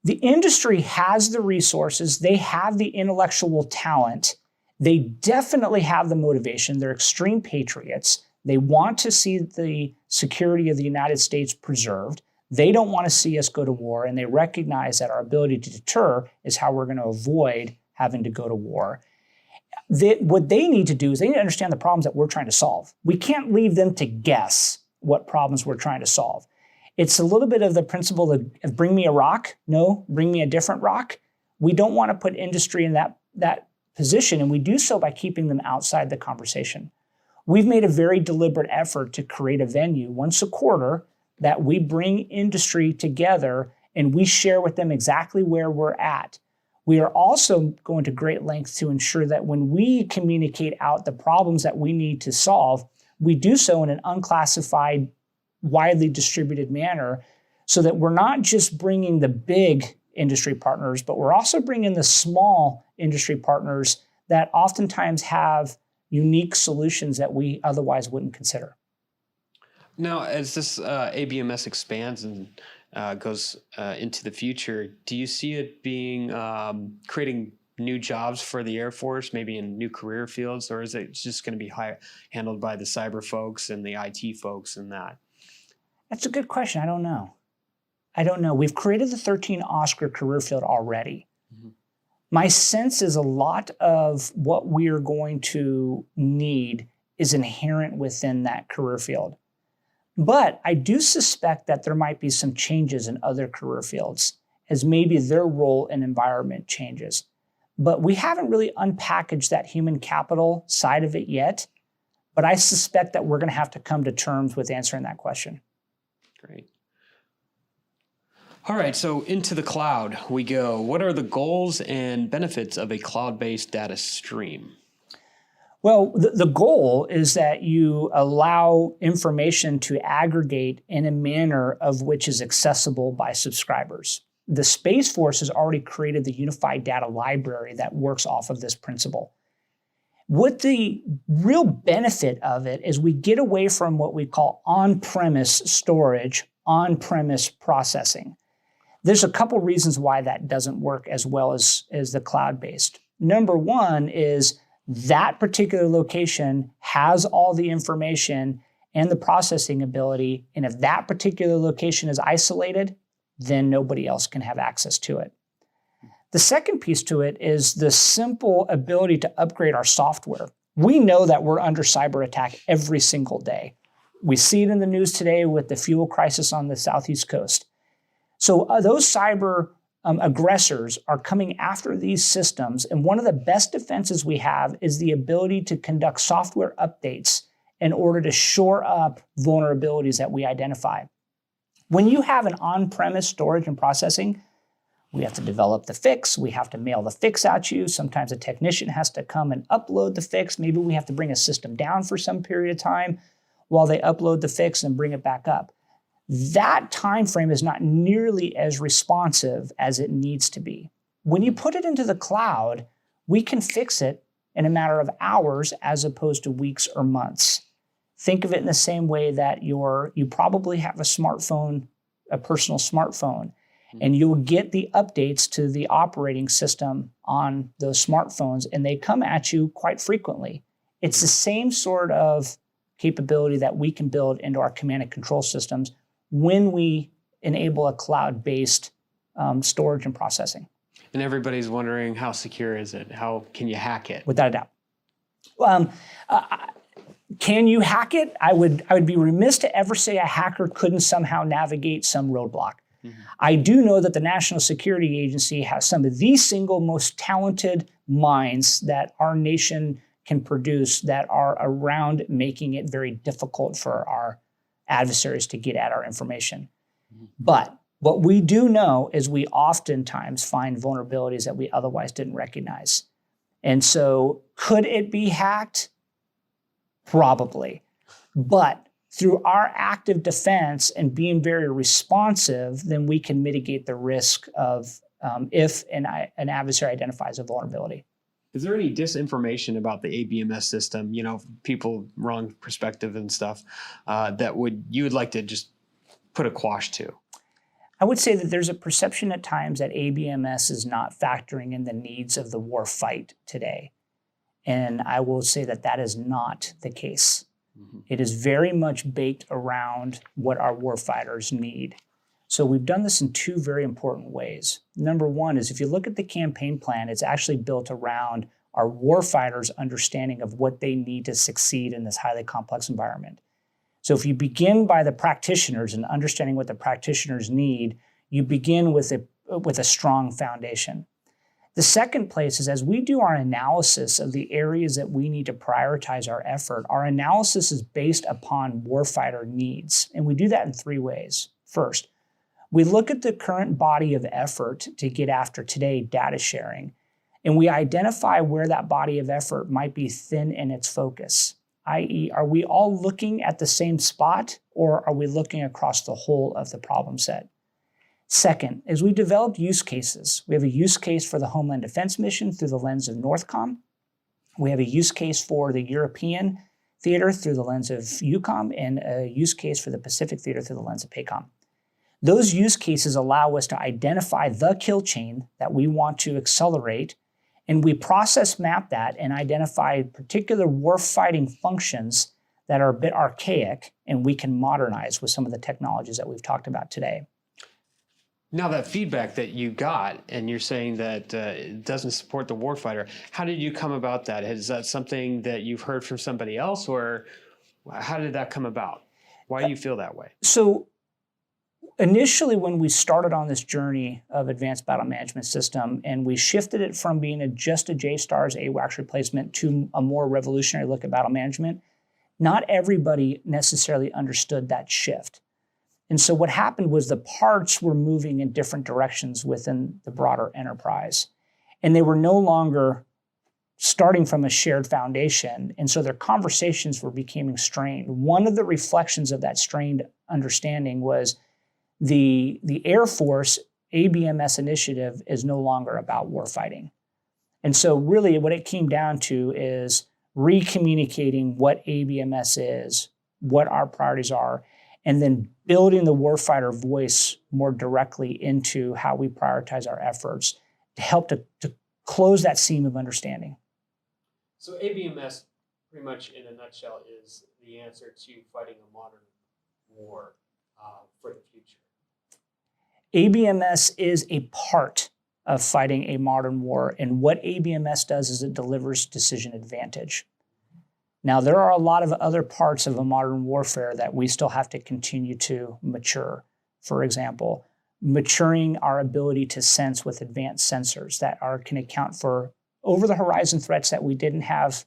The industry has the resources, they have the intellectual talent, they definitely have the motivation, they're extreme patriots, they want to see the security of the United States preserved. They don't want to see us go to war, and they recognize that our ability to deter is how we're going to avoid having to go to war. What they need to do is they need to understand the problems that we're trying to solve. We can't leave them to guess what problems we're trying to solve. It's a little bit of the principle of bring me a rock. No, bring me a different rock. We don't want to put industry in that position, and we do so by keeping them outside the conversation. We've made a very deliberate effort to create a venue once a quarter that we bring industry together and we share with them exactly where we're at. We are also going to great lengths to ensure that when we communicate out the problems that we need to solve, we do so in an unclassified, widely distributed manner, so that we're not just bringing the big industry partners, but we're also bringing the small industry partners that oftentimes have unique solutions that we otherwise wouldn't consider. Now, as this ABMS expands and goes into the future, do you see it being creating new jobs for the Air Force, maybe in new career fields, or is it just going to be handled by the cyber folks and the IT folks and that? That's a good question. I don't know. We've created the 13 Oscar career field already. Mm-hmm. My sense is a lot of what we are going to need is inherent within that career field. But I do suspect that there might be some changes in other career fields as maybe their role and environment changes. But we haven't really unpackaged that human capital side of it yet. But I suspect that we're going to have to come to terms with answering that question. Great. All right, so into the cloud we go. What are the goals and benefits of a cloud-based data stream? Well, the goal is that you allow information to aggregate in a manner of which is accessible by subscribers. The Space Force has already created the unified data library that works off of this principle. What the real benefit of it is we get away from what we call on-premise storage, on-premise processing. There's a couple reasons why that doesn't work as well as the cloud-based. Number one is that particular location has all the information and the processing ability, and if that particular location is isolated, then nobody else can have access to it. The second piece to it is the simple ability to upgrade our software. We know that we're under cyber attack every single day. We see it in the news today with the fuel crisis on the southeast coast. So those cyber aggressors are coming after these systems, and one of the best defenses we have is the ability to conduct software updates in order to shore up vulnerabilities that we identify. When you have an on-premise storage and processing, we have to develop the fix, we have to mail the fix out to you, sometimes a technician has to come and upload the fix, maybe we have to bring a system down for some period of time while they upload the fix and bring it back up. That time frame is not nearly as responsive as it needs to be. When you put it into the cloud, we can fix it in a matter of hours as opposed to weeks or months. Think of it in the same way that you probably have a smartphone, a personal smartphone, and you'll get the updates to the operating system on those smartphones, and they come at you quite frequently. It's the same sort of capability that we can build into our command and control systems when we enable a cloud-based storage and processing. And everybody's wondering, how secure is it? How can you hack it? Without a doubt. Can you hack it? I would be remiss to ever say a hacker couldn't somehow navigate some roadblock. Mm-hmm. I do know that the National Security Agency has some of the single most talented minds that our nation can produce that are around making it very difficult for our adversaries to get at our information. Mm-hmm. But what we do know is we oftentimes find vulnerabilities that we otherwise didn't recognize. And so could it be hacked? Probably. But through our active defense and being very responsive, then we can mitigate the risk of if an adversary identifies a vulnerability. Is there any disinformation about the ABMS system? You know, people wrong perspective and stuff that you would like to just put a quash to? I would say that there's a perception at times that ABMS is not factoring in the needs of the war fight today. And I will say that that is not the case. Mm-hmm. It is very much baked around what our warfighters need. So we've done this in two very important ways. Number one is if you look at the campaign plan, it's actually built around our warfighters' understanding of what they need to succeed in this highly complex environment. So if you begin by the practitioners and understanding what the practitioners need, you begin with a strong foundation. The second place is as we do our analysis of the areas that we need to prioritize our effort, our analysis is based upon warfighter needs. And we do that in three ways. First, we look at the current body of effort to get after today data sharing, and we identify where that body of effort might be thin in its focus, i.e., are we all looking at the same spot or are we looking across the whole of the problem set? Second, as we developed use cases, we have a use case for the Homeland Defense mission through the lens of NORTHCOM. We have a use case for the European theater through the lens of EUCOM and a use case for the Pacific theater through the lens of PACOM. Those use cases allow us to identify the kill chain that we want to accelerate, and we process map that and identify particular warfighting functions that are a bit archaic and we can modernize with some of the technologies that we've talked about today. Now that feedback that you got, and you're saying that it doesn't support the warfighter, how did you come about that? Is that something that you've heard from somebody else, or how did that come about? Why do you feel that way? So initially, when we started on this journey of advanced battle management system, and we shifted it from being just a JSTARS AWACS replacement to a more revolutionary look at battle management, not everybody necessarily understood that shift. And so what happened was the parts were moving in different directions within the broader enterprise. And they were no longer starting from a shared foundation. And so their conversations were becoming strained. One of the reflections of that strained understanding was the Air Force ABMS initiative is no longer about warfighting. And so really what it came down to is recommunicating what ABMS is, what our priorities are, and then building the warfighter voice more directly into how we prioritize our efforts to help to close that seam of understanding. So ABMS, pretty much in a nutshell, is the answer to fighting a modern war for the future. ABMS is a part of fighting a modern war, and what ABMS does is it delivers decision advantage. Now, there are a lot of other parts of a modern warfare that we still have to continue to mature. For example, maturing our ability to sense with advanced sensors that can account for over-the-horizon threats that we didn't have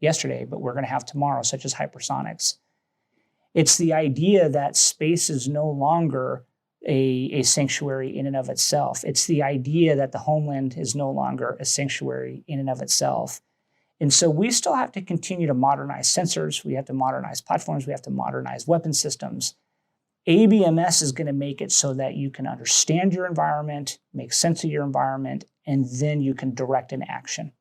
yesterday, but we're going to have tomorrow, such as hypersonics. It's the idea that space is no longer a sanctuary in and of itself. It's the idea that the homeland is no longer a sanctuary in and of itself. And so we still have to continue to modernize sensors. We have to modernize platforms. We have to modernize weapon systems. ABMS is going to make it so that you can understand your environment, make sense of your environment, and then you can direct an action.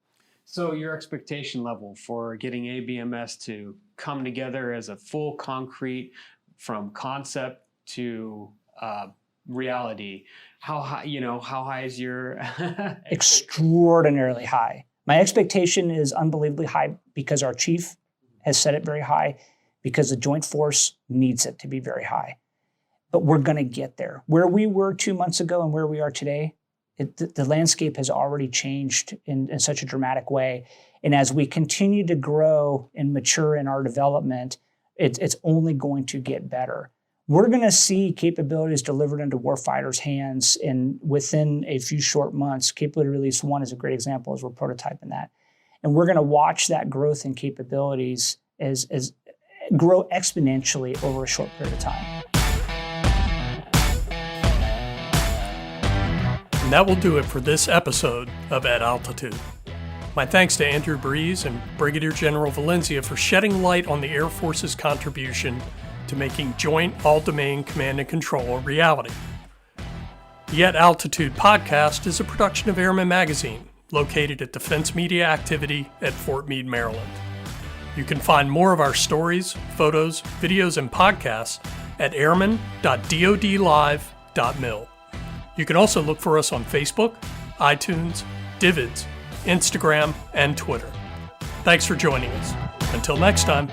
So your expectation level for getting ABMS to come together as a full concrete from concept to reality, how high is your extraordinarily high. My expectation is unbelievably high because our chief has set it very high, because the joint force needs it to be very high. But we're going to get there. Where we were 2 months ago and where we are today, the landscape has already changed in such a dramatic way. And as we continue to grow and mature in our development, it's only going to get better. We're going to see capabilities delivered into warfighters' hands within a few short months. Capability Release 1 is a great example as we're prototyping that. And we're going to watch that growth in capabilities as grow exponentially over a short period of time. And that will do it for this episode of At Altitude. My thanks to Andrew Breeze and Brigadier General Valenzia for shedding light on the Air Force's contribution to making Joint All-Domain Command and Control a reality. The At Altitude podcast is a production of Airman Magazine, located at Defense Media Activity at Fort Meade, Maryland. You can find more of our stories, photos, videos, and podcasts at airman.dodlive.mil. You can also look for us on Facebook, iTunes, Divids, Instagram, and Twitter. Thanks for joining us. Until next time.